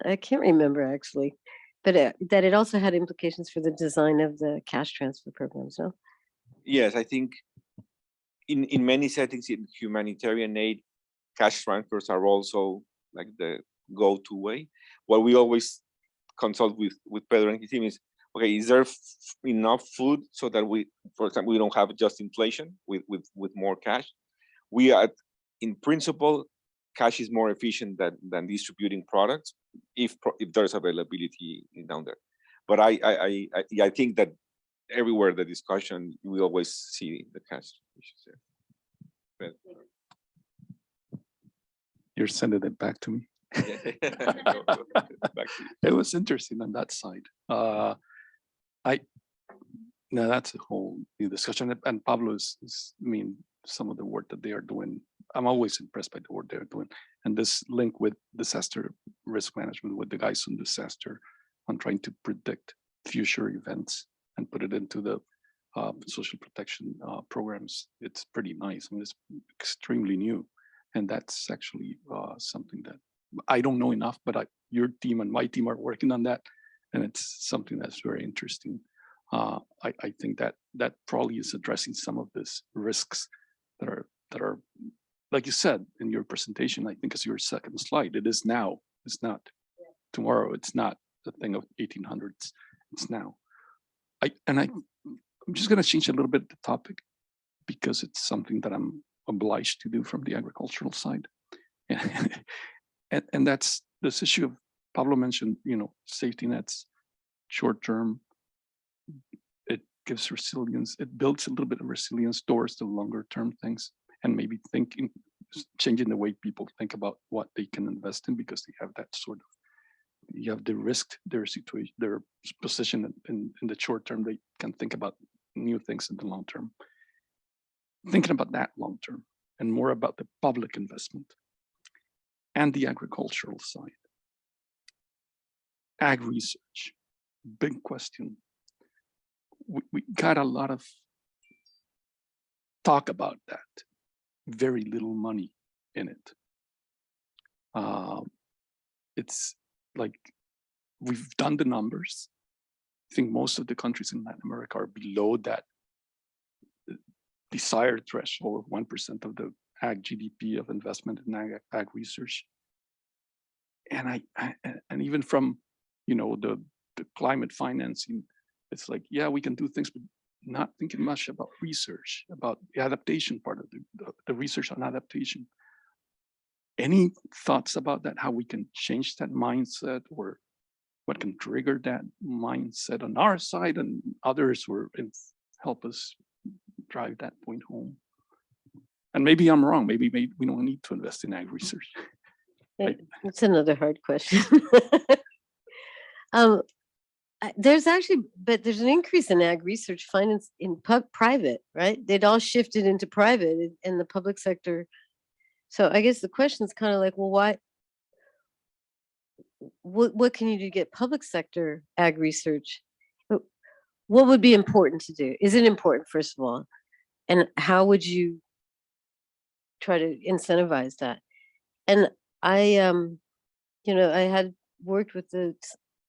I can't remember actually, but that it also had implications for the design of the cash transfer programs. No?
Yes, I think in many settings in humanitarian aid, cash transfers are also like the go-to way. What we always consult with Pedro and his team is, okay, is there enough food so that we, for example, we don't have just inflation with more cash? We are, in principle, cash is more efficient than distributing products if there's availability down there. But I think that everywhere the discussion, we always see the cash issues there. But,
You're sending it back to me.
back to you.
It was interesting on that side. Now that's a whole new discussion. And Pablo is, I mean, some of the work that they are doing, I'm always impressed by the work they're doing. And this link with disaster risk management, with the guys on disaster, on trying to predict future events and put it into the social protection programs, it's pretty nice. I mean, it's extremely new. And that's actually something that I don't know enough, but your team and my team are working on that. And it's something that's very interesting. I think that probably is addressing some of these risks that are, like you said in your presentation, I think as your second slide, it is now, it's not tomorrow, it's not the thing of 1800s, it's now. I'm just gonna change a little bit the topic because it's something that I'm obliged to do from the agricultural side. And that's this issue of, Pablo mentioned, safety nets, short-term, it gives resilience, it builds a little bit of resilience towards the longer term things, and maybe changing the way people think about what they can invest in, because they have that sort of, you have the risk, their situation, their position in the short term, they can think about new things in the long term. Thinking about that long term and more about the public investment and the agricultural side. Ag research, big question. We got a lot of talk about that, very little money in it. It's like, we've done the numbers. I think most of the countries in Latin America are below that desired threshold of 1% of the ag GDP of investment in ag research. And and even from the climate financing, it's like, yeah, we can do things, but not thinking much about research, about the adaptation part of the research on adaptation. Any thoughts about that, how we can change that mindset, or what can trigger that mindset on our side and others who help us drive that point home? And maybe I'm wrong, maybe we don't need to invest in ag research.
It's another hard question. There's an increase in ag research finance in private, right? They'd all shifted into private in the public sector. So I guess the question is kind of like, well, why? What can you do to get public sector ag research? What would be important to do? Is it important, first of all? And how would you try to incentivize that? And I had worked with the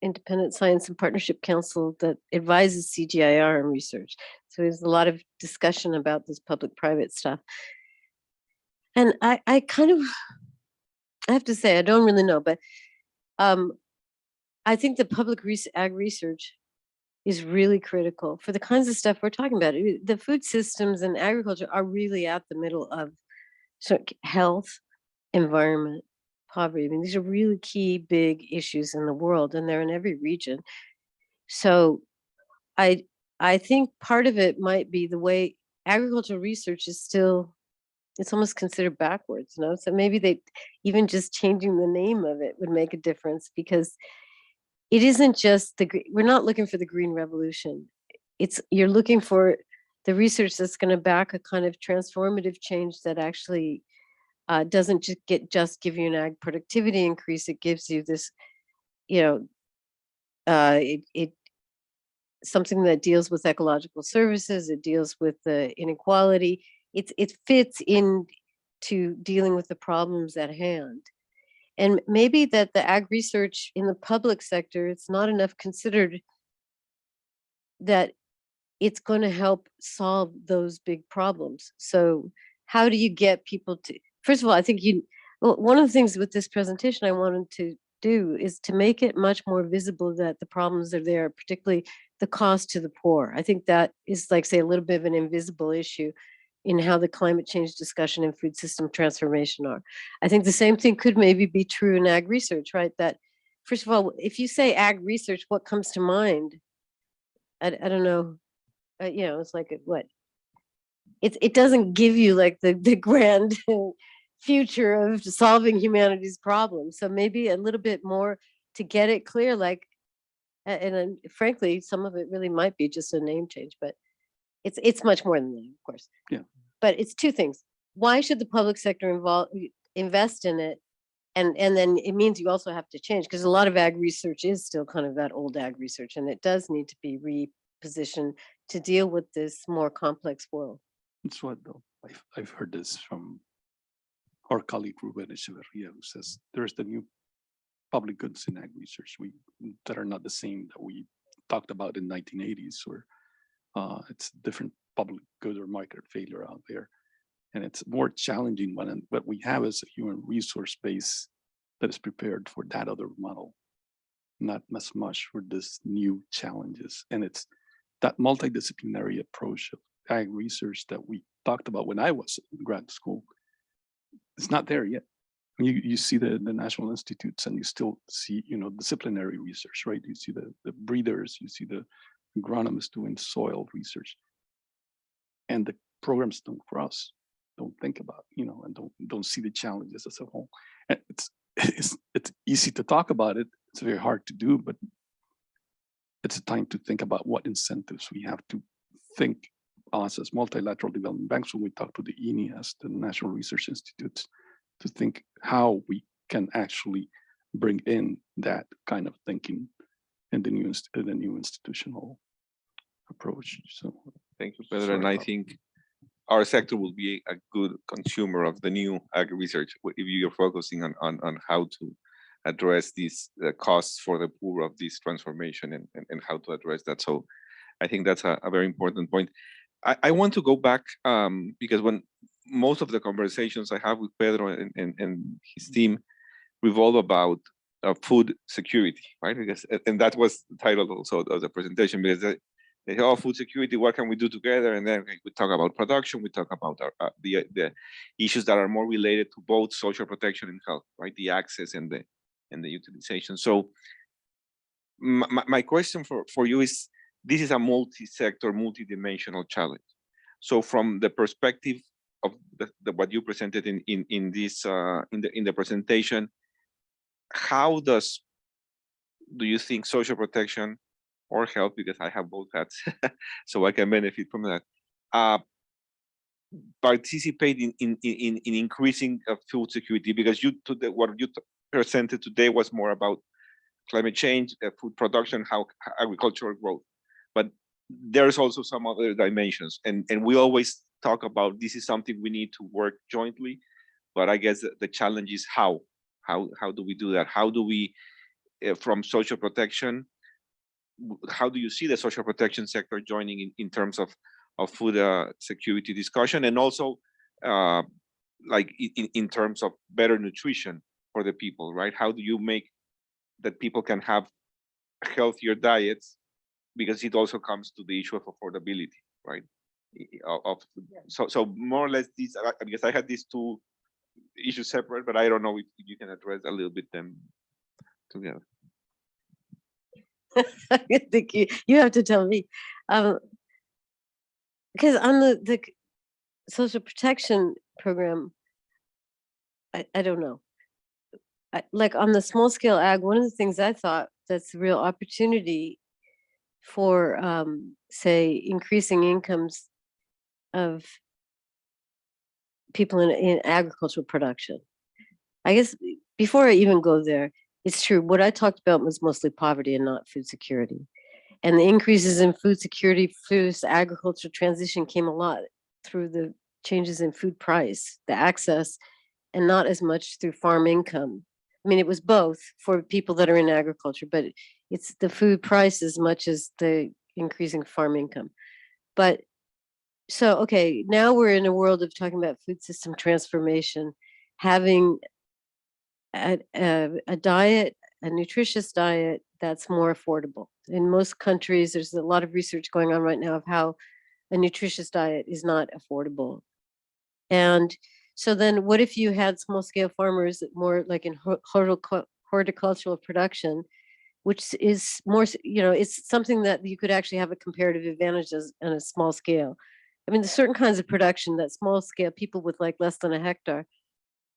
Independent Science and Partnership Council that advises CGIAR on research. So there's a lot of discussion about this public-private stuff. And I have to say, I don't really know, but I think the public ag research is really critical for the kinds of stuff we're talking about. The food systems and agriculture are really at the middle of health, environment, poverty. I mean, these are really key big issues in the world, and they're in every region. So I think part of it might be the way agricultural research is still, it's almost considered backwards, you know? So maybe they, even just changing the name of it would make a difference, because it isn't just we're not looking for the green revolution. You're looking for the research that's going to back a kind of transformative change that actually doesn't just give you an ag productivity increase. It gives you this, you know, it something that deals with ecological services. It deals with the inequality. It fits in to dealing with the problems at hand. And maybe that the ag research in the public sector, it's not enough considered that it's going to help solve those big problems. So how do you get people to, first of all, I think one of the things with this presentation I wanted to do is to make it much more visible that the problems are there, particularly the cost to the poor. I think that is, like, say, a little bit of an invisible issue in how the climate change discussion and food system transformation are. I think the same thing could maybe be true in ag research, right? That, first of all, if you say ag research, what comes to mind? I don't know. You know, it's like what? It doesn't give you like the grand future of solving humanity's problems. So maybe a little bit more to get it clear, like, and frankly, some of it really might be just a name change, but it's much more than that, of course.
Yeah.
But it's two things. Why should the public sector invest in it? And then it means you also have to change, because a lot of ag research is still kind of that old ag research, and it does need to be repositioned to deal with this more complex world.
That's what though. I've heard this from our colleague Ruben Echeverria, who says there's the new public goods in ag research that are not the same that we talked about in 1980s, or it's different public good or market failure out there. And it's more challenging when what we have is a human resource base that is prepared for that other model, not as much for this new challenges. And it's that multidisciplinary approach of ag research that we talked about when I was in grad school. It's not there yet. You see the national institutes, and you still see, you know, disciplinary research, right? You see the breeders, you see the agronomists doing soil research, and the programs for us don't think about, you know, and don't see the challenges as a whole. And it's easy to talk about it. It's very hard to do, but it's a time to think about what incentives we have to think us as multilateral development banks, when we talk to the INIAS, the National Research Institutes, to think how we can actually bring in that kind of thinking in the new institutional approach. So
thank you, Pedro. And I think our sector will be a good consumer of the new agri-research if you're focusing on how to address these costs for the poor of this transformation, and how to address that. So I think that's a very important point. I want to go back because when most of the conversations I have with Pedro and his team revolve about food security, right? Because, and that was the title also of the presentation, because they say, oh, food security, what can we do together? And then we talk about production, we talk about the issues that are more related to both social protection and health, right? The access and the utilization. So my question for you is, this is a multi-sector, multi-dimensional challenge. So from the perspective of what you presented in the presentation, how do you think social protection or health, because I have both hats, so I can benefit from that, participate in increasing food security? Because what you presented today was more about climate change, food production, how agricultural growth, but there's also some other dimensions, and we always talk about this is something we need to work jointly, but I guess the challenge is how do we do that? How do we, from social protection, how do you see the social protection sector joining in terms of food security discussion, and also like in terms of better nutrition for the people, right? How do you make that people can have healthier diets, because it also comes to the issue of affordability, right? So more or less these, because I had these two issues separate, but I don't know if you can address a little bit them together.
I think you have to tell me. Because on the social protection program, I don't know. Like on the small scale ag, one of the things I thought that's a real opportunity for, say, increasing incomes of people in agricultural production. I guess before I even go there, it's true. What I talked about was mostly poverty and not food security. And the increases in food security, food agriculture transition came a lot through the changes in food price, the access, and not as much through farm income. I mean, it was both for people that are in agriculture, but it's the food price as much as the increasing farm income. But so, okay, now we're in a world of talking about food system transformation, having a diet, a nutritious diet that's more affordable. In most countries, there's a lot of research going on right now of how a nutritious diet is not affordable. And so then what if you had small scale farmers more like in horticultural production, which is more, it's something that you could actually have a comparative advantage on a small scale. I mean, there's certain kinds of production that small scale people with like less than a hectare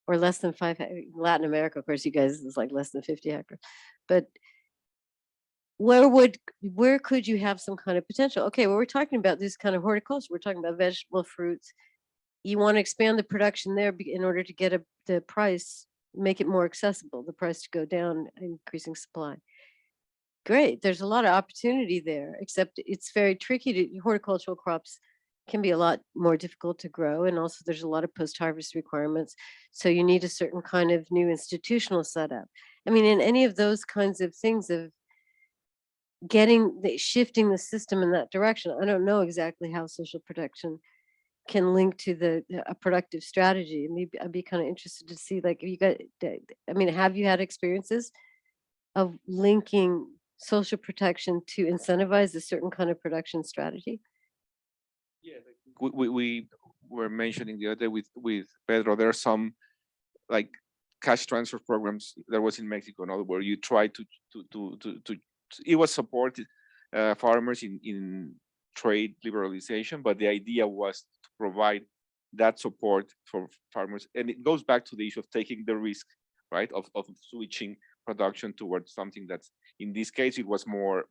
or less than 5, Latin America, of course, you guys is like less than 50 hectares. But where could you have some kind of potential? Okay, well, we're talking about this kind of horticulture. We're talking about vegetable fruits. You want to expand the production there in order to get the price, make it more accessible, the price to go down, increasing supply. Great, there's a lot of opportunity there, except it's very tricky horticultural crops can be a lot more difficult to grow. And also there's a lot of post-harvest requirements. So you need a certain kind of new institutional setup. I mean, in any of those kinds of things of shifting the system in that direction, I don't know exactly how social protection can link to a productive strategy. Maybe I'd be kind of interested to see, like, have you had experiences of linking social protection to incentivize a certain kind of production strategy?
Yeah, we were mentioning the other day with Pedro, there are some like cash transfer programs that was in Mexico, where you try to it was supported farmers in trade liberalization, but the idea was to provide that support for farmers, and it goes back to the issue of taking the risk, right, of switching production towards something that's, in this case, it was more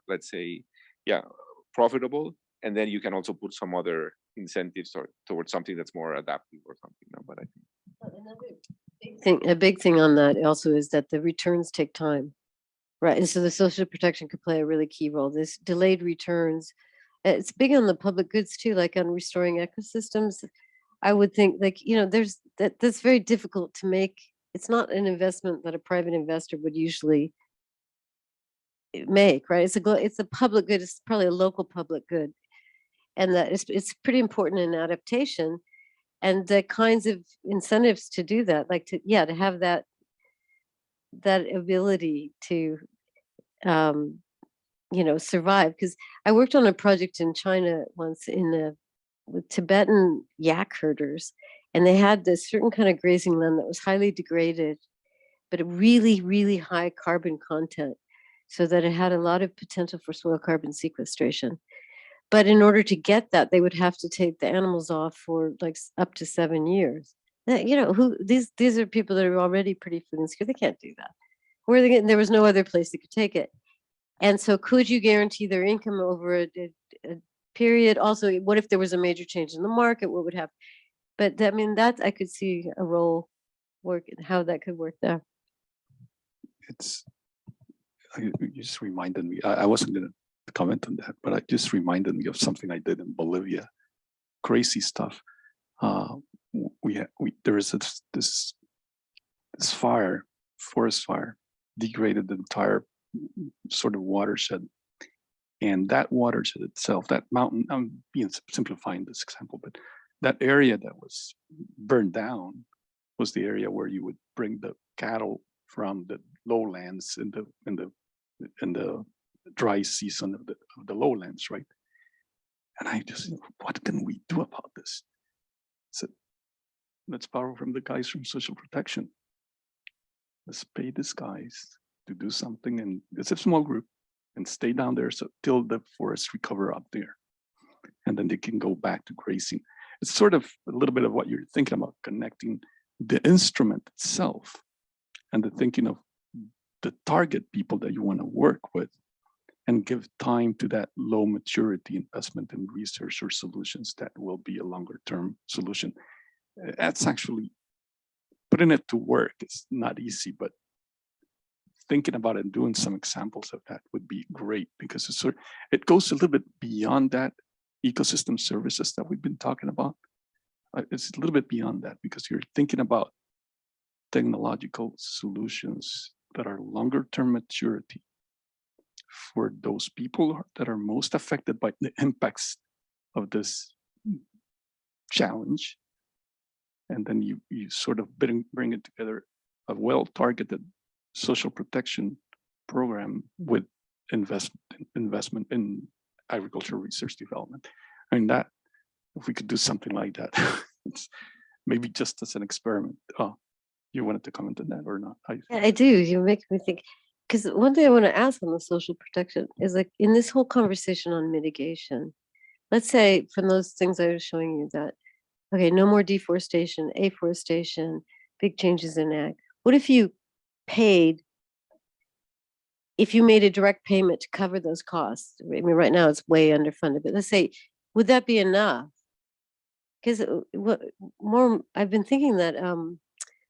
let's say, yeah, profitable, and then you can also put some other incentives towards something that's more adaptive or something. But I think
A big thing on that also is that the returns take time, right? And so the social protection could play a really key role. This delayed returns, it's big on the public goods too, like on restoring ecosystems. I would think, like, that's very difficult to make. It's not an investment that a private investor would usually make, right? It's a public good. It's probably a local public good, and that it's pretty important in adaptation, and the kinds of incentives to do that, like to have that ability to survive. Because I worked on a project in China once with Tibetan yak herders, and they had this certain kind of grazing land that was highly degraded, but a really, really high carbon content, so that it had a lot of potential for soil carbon sequestration. But in order to get that, they would have to take the animals off for like up to 7 years. These are people that are already pretty food insecure. They can't do that. Where are they getting? There was no other place they could take it. And so could you guarantee their income over a period? Also, what if there was a major change in the market? What would happen? But I mean, I could see a role how that could work there.
You just reminded me, I wasn't going to comment on that, but it just reminded me of something I did in Bolivia. Crazy stuff. There is this forest fire, degraded the entire sort of watershed. And that watershed itself, that mountain, I'm simplifying this example, but that area that was burned down was the area where you would bring the cattle from the lowlands in the dry season of the lowlands, right? And I just, what can we do about this? So let's borrow from the guys from social protection. Let's pay these guys to do something, and it's a small group, and stay down there so till the forests recover up there. And then they can go back to grazing. It's sort of a little bit of what you're thinking about, connecting the instrument itself and the thinking of the target people that you want to work with, and give time to that low maturity investment in research or solutions that will be a longer term solution. That's actually putting it to work. It's not easy, but thinking about it and doing some examples of that would be great, because it goes a little bit beyond that ecosystem services that we've been talking about. It's a little bit beyond that, because you're thinking about technological solutions that are longer term maturity for those people that are most affected by the impacts of this challenge. And then you sort of bring it together, a well-targeted social protection program with investment in agricultural research development. I mean, that if we could do something like that, it's maybe just as an experiment. Oh, you wanted to comment on that or not?
I do. You make me think, because one thing I want to ask on the social protection is, like, in this whole conversation on mitigation, let's say from those things I was showing you that, okay, no more deforestation, afforestation, big changes in ag. What if you paid, if you made a direct payment to cover those costs? I mean, right now it's way underfunded, but let's say, would that be enough? Because what more, I've been thinking that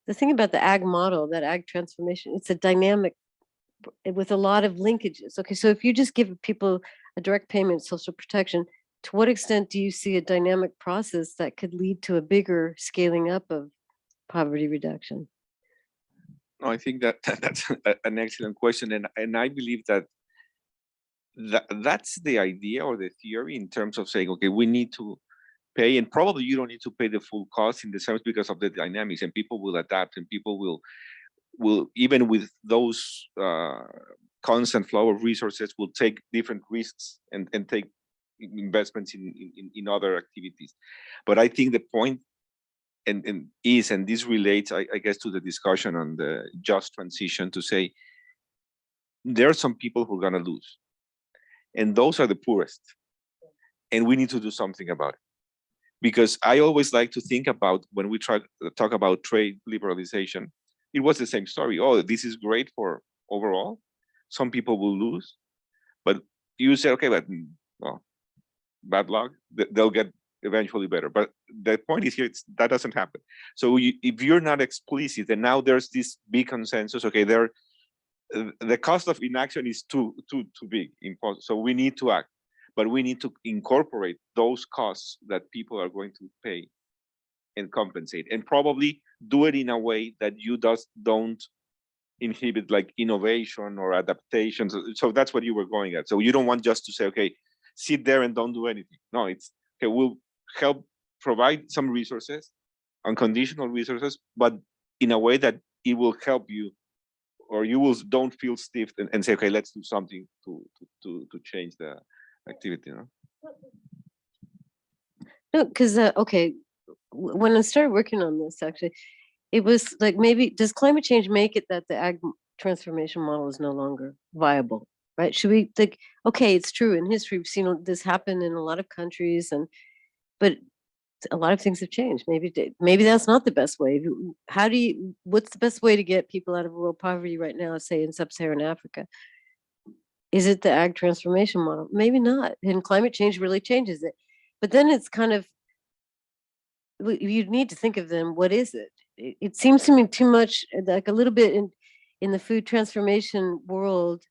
the thing about the ag model, that ag transformation, it's a dynamic with a lot of linkages. Okay, so if you just give people a direct payment, social protection, to what extent do you see a dynamic process that could lead to a bigger scaling up of poverty reduction?
No, I think that that's an excellent question, and I believe that that's the idea or the theory in terms of saying, okay, we need to pay, and probably you don't need to pay the full cost in the sense because of the dynamics, and people will adapt, and people will even with those constant flow of resources will take different risks and take investments in other activities. But I think the point and this relates, I guess, to the discussion on the just transition, to say there are some people who are going to lose, and those are the poorest, and we need to do something about it. Because I always like to think about, when we talk about trade liberalization, it was the same story. Oh, this is great for overall. Some people will lose, but you say, okay, but well, bad luck. They'll get eventually better. But the point is here, that doesn't happen. So if you're not explicit, and now there's this big consensus, okay, the cost of inaction is too big. So we need to act, but we need to incorporate those costs that people are going to pay and compensate, and probably do it in a way that you don't inhibit like innovation or adaptation. So that's what you were going at. So you don't want just to say, okay, sit there and don't do anything. No, it's okay, we'll help provide some resources, unconditional resources, but in a way that it will help you, or you don't feel stiff and say, okay, let's do something to change the activity.
No, because okay, when I started working on this, actually, it was like, maybe does climate change make it that the ag transformation model is no longer viable, right? Should we think, okay, it's true, in history we've seen this happen in a lot of countries, but a lot of things have changed. Maybe that's not the best way. What's the best way to get people out of rural poverty right now, say in sub-Saharan Africa? Is it the ag transformation model? Maybe not. And climate change really changes it. But then it's kind of, you need to think of them, what is it? It seems to me too much like a little bit in the food transformation world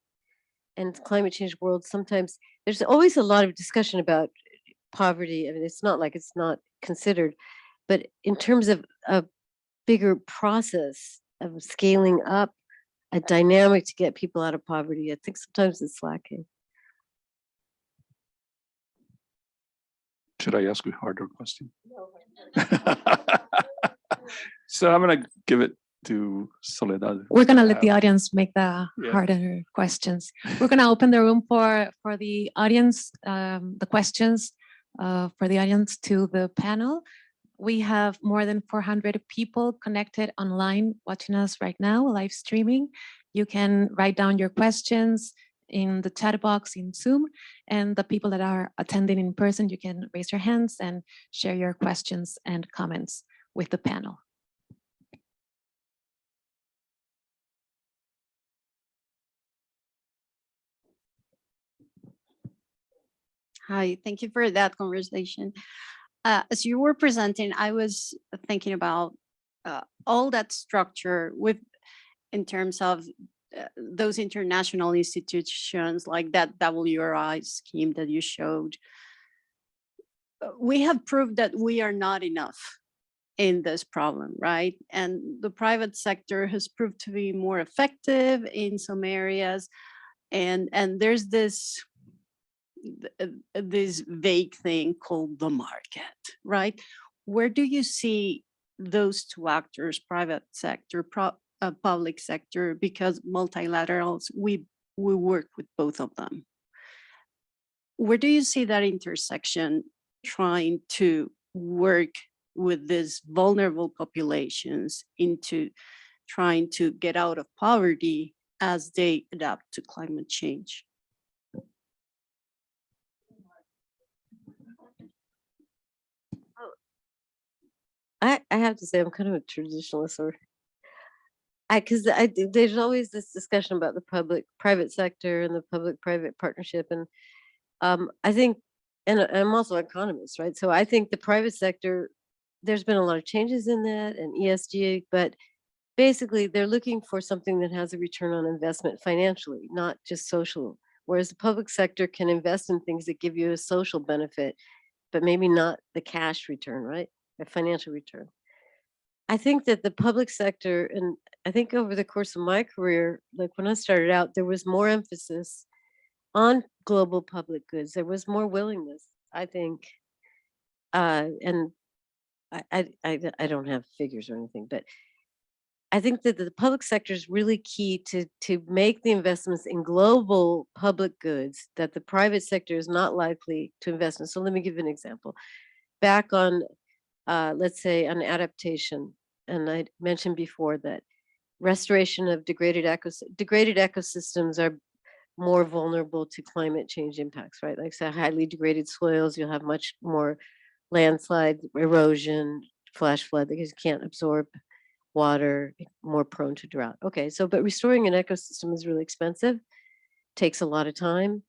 and climate change world. Sometimes there's always a lot of discussion about poverty. I mean, it's not like it's not considered, but in terms of a bigger process of scaling up a dynamic to get people out of poverty, I think sometimes it's lacking.
Should I ask you a harder question? No. So I'm going to give it to Soledad.
We're going to let the audience make the harder questions. We're going to open the room for the audience, the questions for the audience to the panel. We have more than 400 people connected online watching us right now, live streaming. You can write down your questions in the chat box in Zoom, and the people that are attending in person, you can raise your hands and share your questions and comments with the panel.
Hi, thank you for that conversation. As you were presenting, I was thinking about all that structure with, in terms of those international institutions like that WRI scheme that you showed. We have proved that we are not enough in this problem, right? And the private sector has proved to be more effective in some areas. And there's this vague thing called the market, right? Where do you see those two actors, private sector, public sector, because multilaterals, we work with both of them. Where do you see that intersection trying to work with these vulnerable populations into trying to get out of poverty as they adapt to climate change?
I have to say I'm kind of a traditionalist, or because there's always this discussion about the private sector and the public-private partnership, and I think, and I'm also an economist, right? So I think the private sector, there's been a lot of changes in that and ESG, but basically they're looking for something that has a return on investment financially, not just social. Whereas the public sector can invest in things that give you a social benefit, but maybe not the cash return, right? A financial return. I think that the public sector, and I think over the course of my career, like when I started out, there was more emphasis on global public goods. There was more willingness, I think, and I don't have figures or anything, but I think that the public sector is really key to make the investments in global public goods that the private sector is not likely to invest in. So let me give you an example. Back on, let's say, on adaptation, and I mentioned before that restoration of degraded ecosystems are more vulnerable to climate change impacts, right? Like, so highly degraded soils, you'll have much more landslide, erosion, flash flood, because you can't absorb water, more prone to drought. Okay, so but restoring an ecosystem is really expensive, takes a lot of time,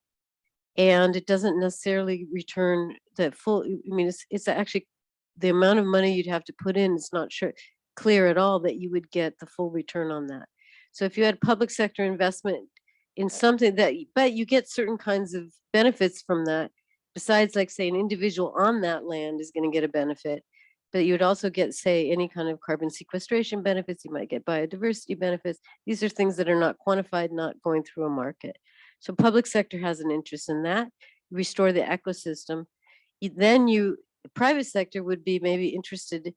and it doesn't necessarily return the full. I mean, it's actually the amount of money you'd have to put in. It's not clear at all that you would get the full return on that. So if you had public sector investment in something that, but you get certain kinds of benefits from that, besides, like, say, an individual on that land is going to get a benefit, but you would also get, say, any kind of carbon sequestration benefits. You might get biodiversity benefits. These are things that are not quantified, not going through a market. So public sector has an interest in that. Restore the ecosystem. Then private sector would be maybe interested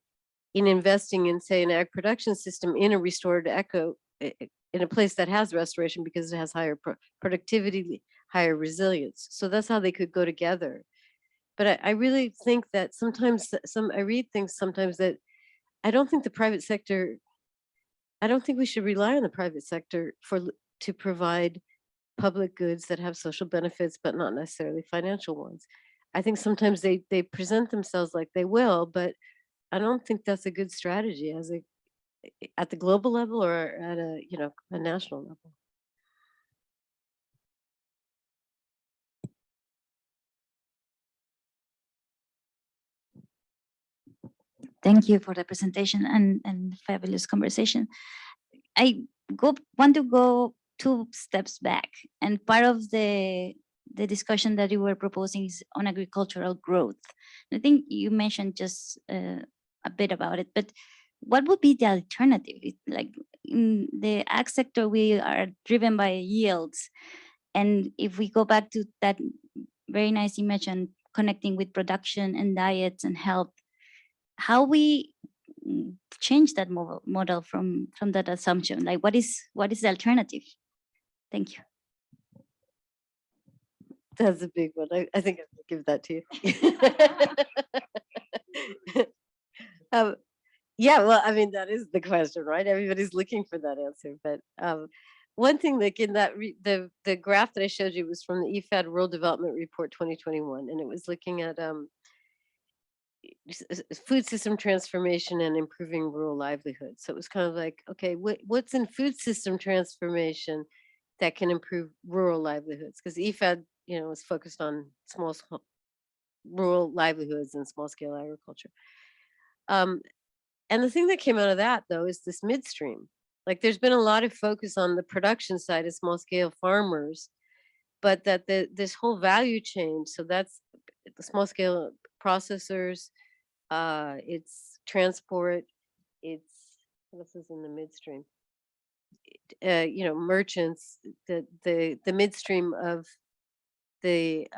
in investing in, say, an ag production system in a restored in a place that has restoration because it has higher productivity, higher resilience. So that's how they could go together. But I really think that sometimes I read things sometimes that I don't think the private sector, I don't think we should rely on the private sector to provide public goods that have social benefits, but not necessarily financial ones. I think sometimes they present themselves like they will, but I don't think that's a good strategy at the global level or at a national level.
Thank you for the presentation and fabulous conversation. I want to go 2 steps back, and part of the discussion that you were proposing is on agricultural growth. I think you mentioned just a bit about it, but what would be the alternative? Like in the ag sector, we are driven by yields, and if we go back to that very nice image on connecting with production and diets and health, how we change that model from that assumption? Like what is the alternative? Thank you.
That's a big one. I think I will give that to you. Yeah, well, I mean, that is the question, right? Everybody's looking for that answer. But one thing, like in that, the graph that I showed you was from the IFAD Rural Development Report 2021, and it was looking at food system transformation and improving rural livelihoods. So it was kind of like, okay, what's in food system transformation that can improve rural livelihoods? Because IFAD, is focused on rural livelihoods and small scale agriculture. And the thing that came out of that, though, is this midstream. Like, there's been a lot of focus on the production side of small scale farmers, but that this whole value chain, so that's the small scale processors, it's transport, it's this is in the midstream, merchants, the midstream of the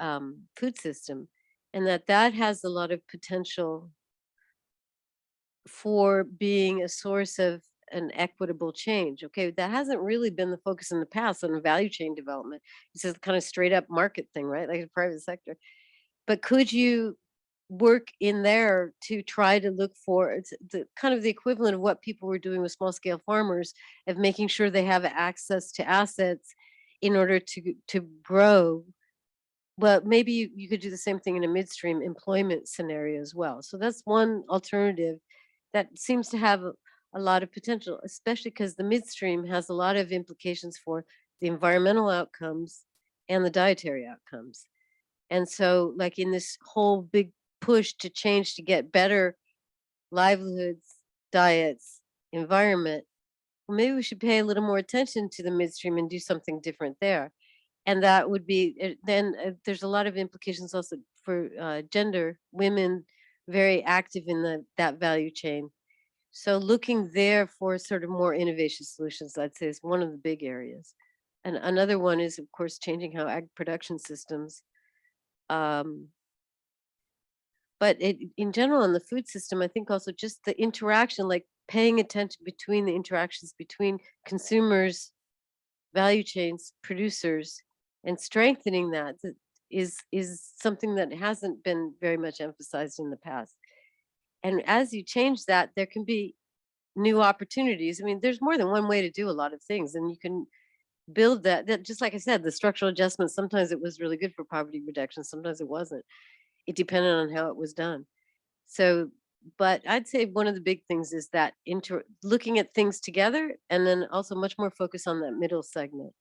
food system, and that has a lot of potential for being a source of an equitable change. Okay, that hasn't really been the focus in the past on value chain development. It's just kind of straight up market thing, right? Like the private sector. But could you work in there to try to look for it's the kind of the equivalent of what people were doing with small scale farmers, of making sure they have access to assets in order to grow? Well, maybe you could do the same thing in a midstream employment scenario as well. So that's one alternative that seems to have a lot of potential, especially because the midstream has a lot of implications for the environmental outcomes and the dietary outcomes. And so, like, in this whole big push to change to get better livelihoods, diets, environment, well, maybe we should pay a little more attention to the midstream and do something different there. And that would be then there's a lot of implications also for gender, women very active in that value chain. So looking there for sort of more innovation solutions, I'd say, is one of the big areas. And another one is, of course, changing how ag production systems. But in general, in the food system, I think also just the interaction, like paying attention between the interactions between consumers, value chains, producers, and strengthening that is something that hasn't been very much emphasized in the past. And as you change that, there can be new opportunities. I mean, there's more than one way to do a lot of things, and you can build that just like I said, the structural adjustments, sometimes it was really good for poverty reduction, sometimes it wasn't. It depended on how it was done. So, but I'd say one of the big things is that looking at things together, and then also much more focus on that middle segment.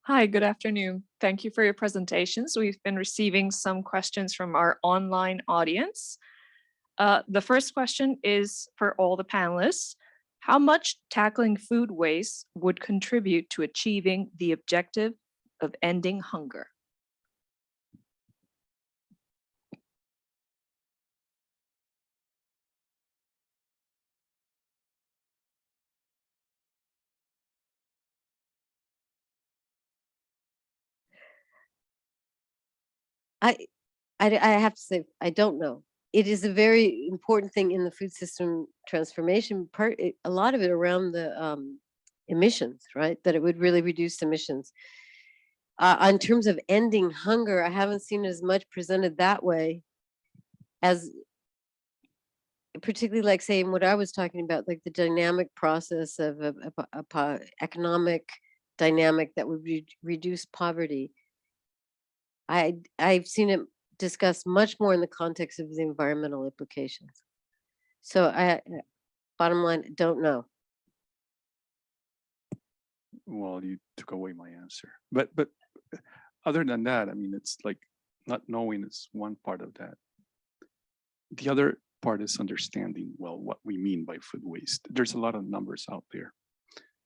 Hi, good afternoon. Thank you for your presentations. We've been receiving some questions from our online audience. The first question is for all the panelists. How much tackling food waste would contribute to achieving the objective of ending hunger?
I have to say, I don't know. It is a very important thing in the food system transformation part, a lot of it around the emissions, right? That it would really reduce emissions. In terms of ending hunger, I haven't seen as much presented that way as particularly like saying what I was talking about, like the dynamic process of a economic dynamic that would reduce poverty. I've seen it discussed much more in the context of the environmental implications. So bottom line, don't know.
Well, you took away my answer. But other than that, I mean, it's like not knowing is one part of that. The other part is understanding, well, what we mean by food waste. There's a lot of numbers out there.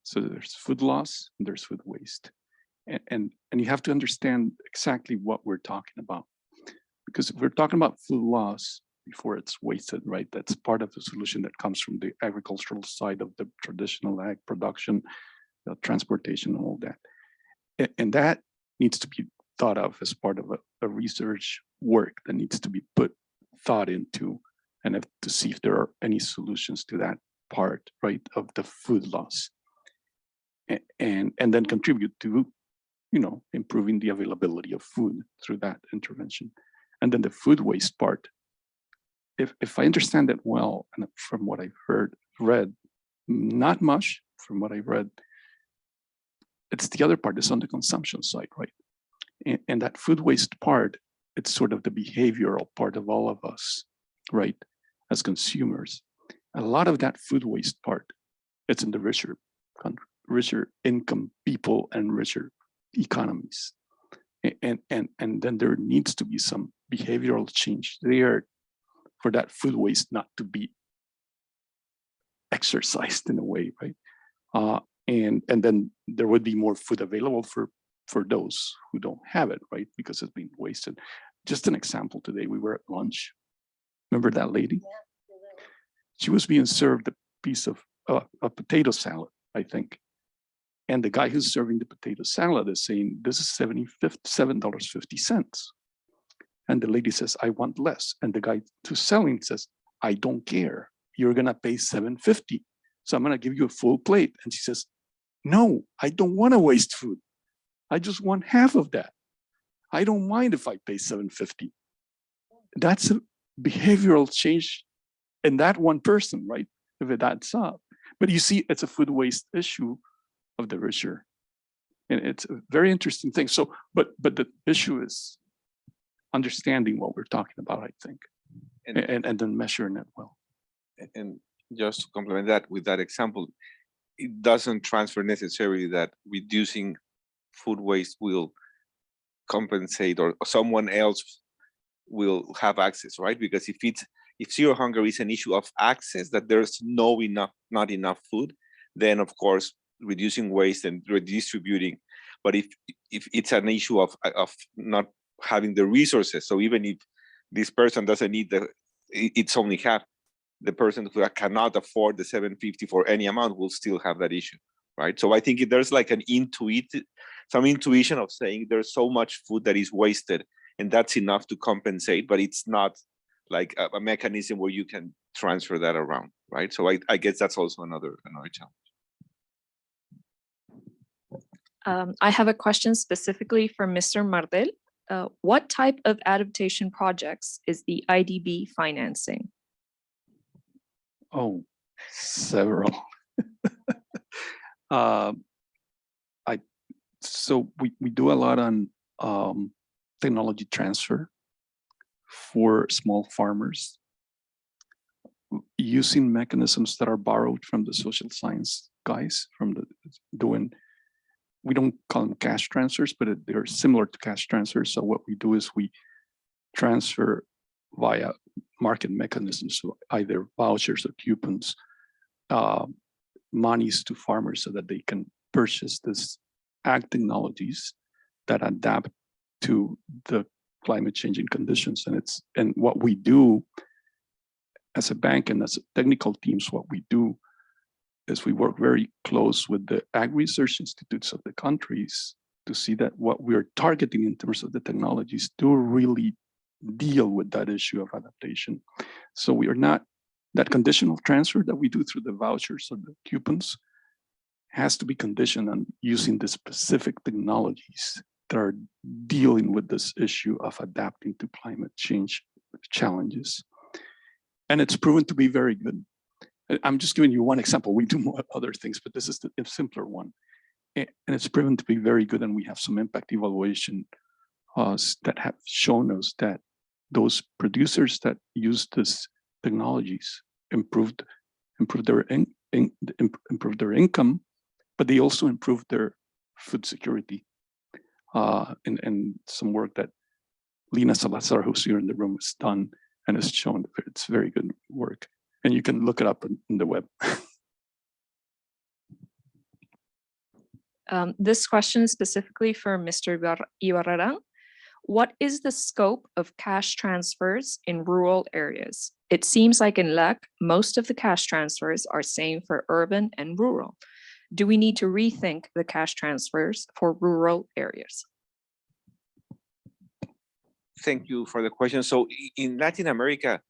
So there's food loss, and there's food waste. And you have to understand exactly what we're talking about. Because if we're talking about food loss before it's wasted, right? That's part of the solution that comes from the agricultural side of the traditional ag production, the transportation, and all that. And that needs to be thought of as part of a research work that needs to be put thought into, and to see if there are any solutions to that part, right, of the food loss. And then contribute to improving the availability of food through that intervention. And then the food waste part, if I understand it well, and from what I've read, not much from what I've read, it's the other part is on the consumption side, right? And that food waste part, it's sort of the behavioral part of all of us, right? As consumers. A lot of that food waste part, it's in the richer income people and richer economies. And then there needs to be some behavioral change there for that food waste not to be exercised in a way, right? And then there would be more food available for those who don't have it, right? Because it's being wasted. Just an example, today we were at lunch. Remember that lady? She was being served a piece of a potato salad, I think. And the guy who's serving the potato salad is saying, this is $7.50. And the lady says, I want less. And the guy who's selling says, I don't care. You're gonna pay $7.50. So I'm gonna give you a full plate. And she says, no, I don't wanna waste food. I just want half of that. I don't mind if I pay $7.50. That's a behavioral change in that one person, right? If it adds up. But you see, it's a food waste issue of the richer. And it's a very interesting thing. So, but the issue is understanding what we're talking about, I think, and then measuring it well.
And just to complement that with that example, it doesn't transfer necessarily that reducing food waste will compensate or someone else will have access, right? Because if zero hunger is an issue of access, that there's not enough food, then of course reducing waste and redistributing. But if it's an issue of not having the resources, so even if this person doesn't need it's only half, the person who cannot afford the $7.50 for any amount will still have that issue, right? So I think there's like some intuition of saying there's so much food that is wasted and that's enough to compensate, but it's not like a mechanism where you can transfer that around, right? So I guess that's also another challenge.
I have a question specifically for Mr. Mardel. What type of adaptation projects is the IDB financing?
Oh, several. So we do a lot on technology transfer for small farmers using mechanisms that are borrowed from the social science guys we don't call them cash transfers, but they're similar to cash transfers. So what we do is we transfer via market mechanisms, so either vouchers or coupons, monies to farmers so that they can purchase this ag technologies that adapt to the climate changing conditions. And what we do as a bank and as technical teams, what we do is we work very close with the ag research institutes of the countries to see that what we're targeting in terms of the technologies do really deal with that issue of adaptation. So we are not, that conditional transfer that we do through the vouchers or the coupons has to be conditioned on using the specific technologies that are dealing with this issue of adapting to climate change challenges. And it's proven to be very good. I'm just giving you one example. We do more other things, but this is the simpler one. And it's proven to be very good. And we have some impact evaluation that have shown us that those producers that use these technologies improved their income, but they also improved their food security. And some work that Lina Salazar, who's here in the room, has done and has shown it's very good work. And you can look it up on the web.
This question is specifically for Mr. Ibarraran. What is the scope of cash transfers in rural areas? It seems like in LAC, most of the cash transfers are same for urban and rural. Do we need to rethink the cash transfers for rural areas?
Thank you for the question. So in Latin America,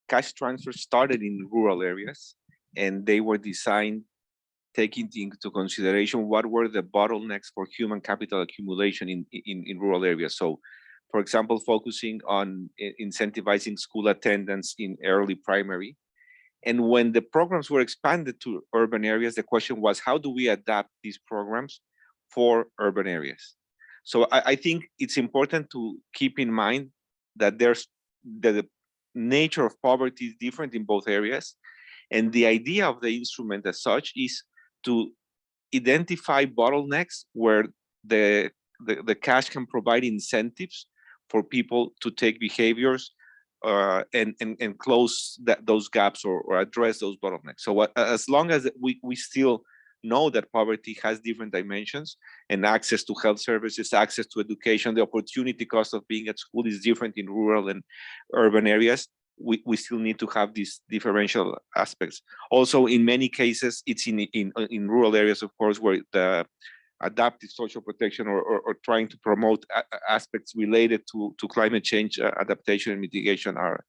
cash transfers started in rural areas and they were designed taking into consideration what were the bottlenecks for human capital accumulation in rural areas. So, for example, focusing on incentivizing school attendance in early primary. And when the programs were expanded to urban areas, the question was, how do we adapt these programs for urban areas? So I think it's important to keep in mind that the nature of poverty is different in both areas. And the idea of the instrument as such is to identify bottlenecks where the cash can provide incentives for people to take behaviors and close those gaps or address those bottlenecks. So as long as we still know that poverty has different dimensions, and access to health services, access to education, the opportunity cost of being at school is different in rural and urban areas, we still need to have these differential aspects. Also, in many cases, it's in rural areas, of course, where the adaptive social protection or trying to promote aspects related to climate change adaptation and mitigation are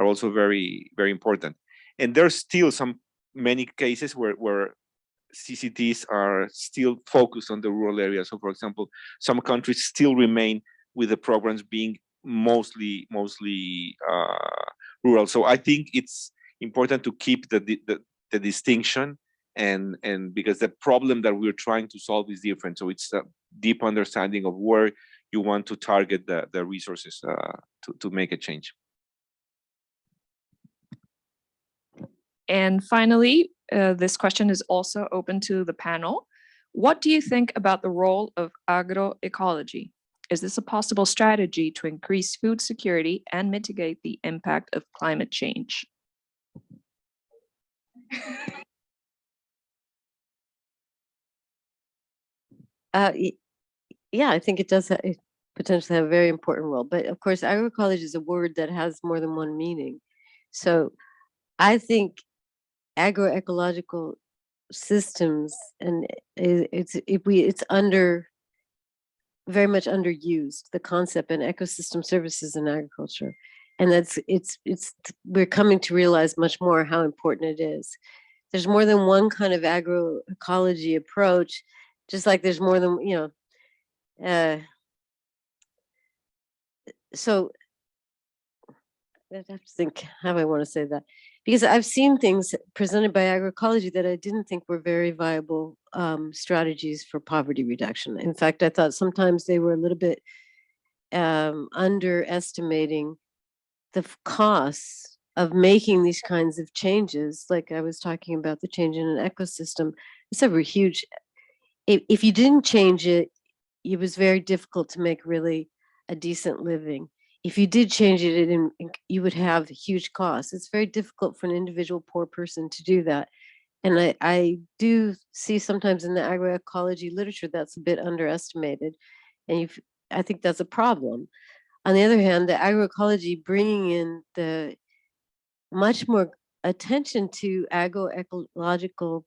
also very, very important. And there's still many cases where CCTs are still focused on the rural areas. So, for example, some countries still remain with the programs being mostly rural. So I think it's important to keep the distinction, and because the problem that we're trying to solve is different. So it's a deep understanding of where you want to target the resources to make a change.
And finally, this question is also open to the panel. What do you think about the role of agroecology? Is this a possible strategy to increase food security and mitigate the impact of climate change?
Yeah, I think it does potentially have a very important role. But of course, agroecology is a word that has more than one meaning. So I think agroecological systems, and it's very much underused, the concept in ecosystem services in agriculture, and we're coming to realize much more how important it is. There's more than one kind of agroecology approach, just like there's more than so I have to think how I want to say that, because I've seen things presented by agroecology that I didn't think were very viable strategies for poverty reduction. In fact, I thought sometimes they were a little bit underestimating the costs of making these kinds of changes. Like I was talking about the change in an ecosystem, it's a huge. If you didn't change it, it was very difficult to make really a decent living. If you did change it, you would have huge costs. It's very difficult for an individual poor person to do that. And I do see sometimes in the agroecology literature that's a bit underestimated. And I think that's a problem. On the other hand, the agroecology bringing in the much more attention to agroecological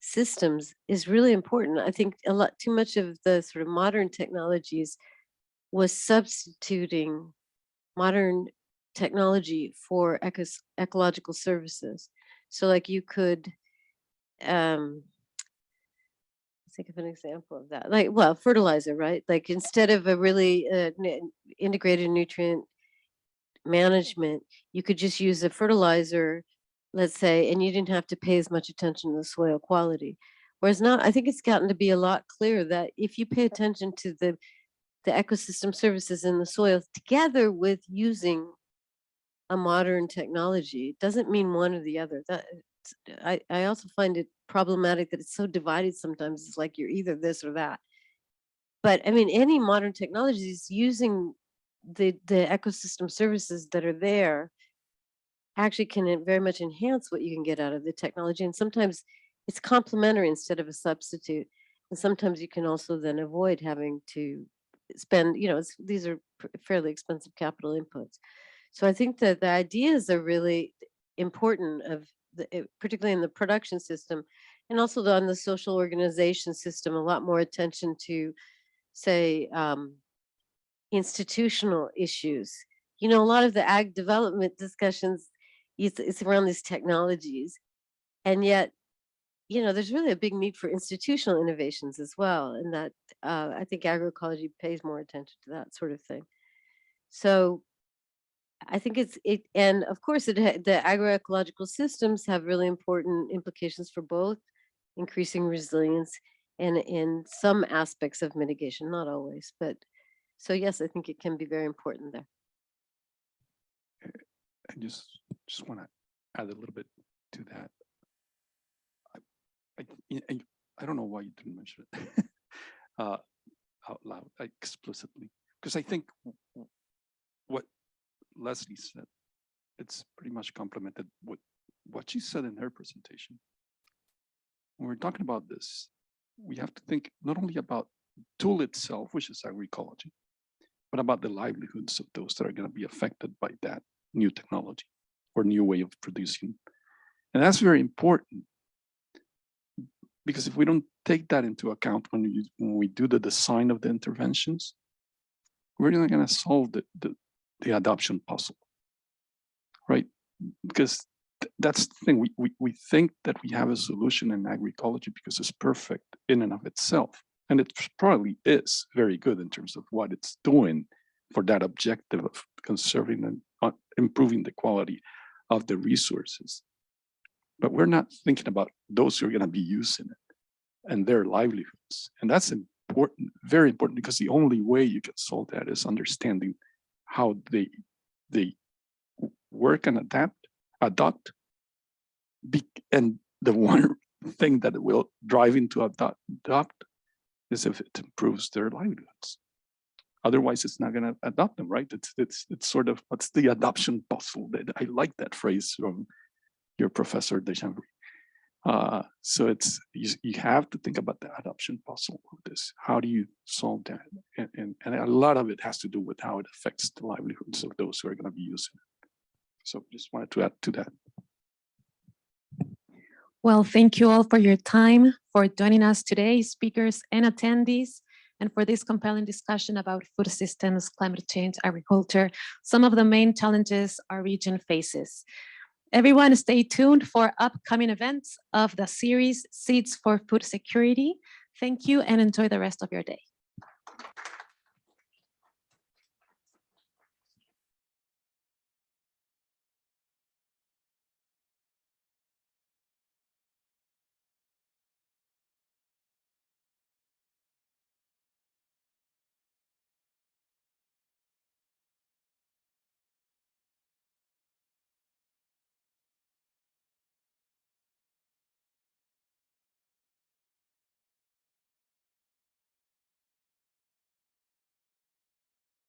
systems is really important. I think too much of the sort of modern technologies was substituting modern technology for ecological services. So like you could think of an example of that, like, well, fertilizer, right? Like instead of a really integrated nutrient management, you could just use a fertilizer, let's say, and you didn't have to pay as much attention to the soil quality. Whereas now, I think it's gotten to be a lot clearer that if you pay attention to the ecosystem services in the soil together with using a modern technology, it doesn't mean one or the other. That I also find it problematic that it's so divided sometimes. It's like you're either this or that. But I mean, any modern technology is using the ecosystem services that are there actually can very much enhance what you can get out of the technology. And sometimes it's complementary instead of a substitute. And sometimes you can also then avoid having to spend, these are fairly expensive capital inputs. So I think that the ideas are really important, particularly in the production system, and also on the social organization system, a lot more attention to, say, institutional issues. A lot of the ag development discussions, it's around these technologies, and yet there's really a big need for institutional innovations as well. And that I think agroecology pays more attention to that sort of thing. So I think and of course the agroecological systems have really important implications for both increasing resilience and in some aspects of mitigation, not always, but so yes, I think it can be very important there.
I just want to add a little bit to that. I don't know why you didn't mention it out loud, explicitly, because I think what Leslie said, it's pretty much complemented with what she said in her presentation. When we're talking about this, we have to think not only about the tool itself, which is agroecology, but about the livelihoods of those that are going to be affected by that new technology or new way of producing. And that's very important, because if we don't take that into account when we do the design of the interventions, we're not going to solve the adoption puzzle, right? Because that's the thing. We think that we have a solution in agroecology because it's perfect in and of itself. And it probably is very good in terms of what it's doing for that objective of conserving and improving the quality of the resources. But we're not thinking about those who are going to be using it and their livelihoods. And that's important, very important, because the only way you can solve that is understanding how they work and adopt. And the one thing that it will drive into adopt is if it improves their livelihoods. Otherwise, it's not going to adopt them, right? It's sort of, what's the adoption puzzle? I like that phrase from your professor Deschamps. So you have to think about the adoption puzzle of this. How do you solve that? And a lot of it has to do with how it affects the livelihoods of those who are going to be using it. So just wanted to add to that.
Well, thank you all for your time, for joining us today, speakers and attendees, and for this compelling discussion about food systems, climate change, agriculture, some of the main challenges our region faces. Everyone, stay tuned for upcoming events of the series Seeds for Food Security. Thank you and enjoy the rest of your day.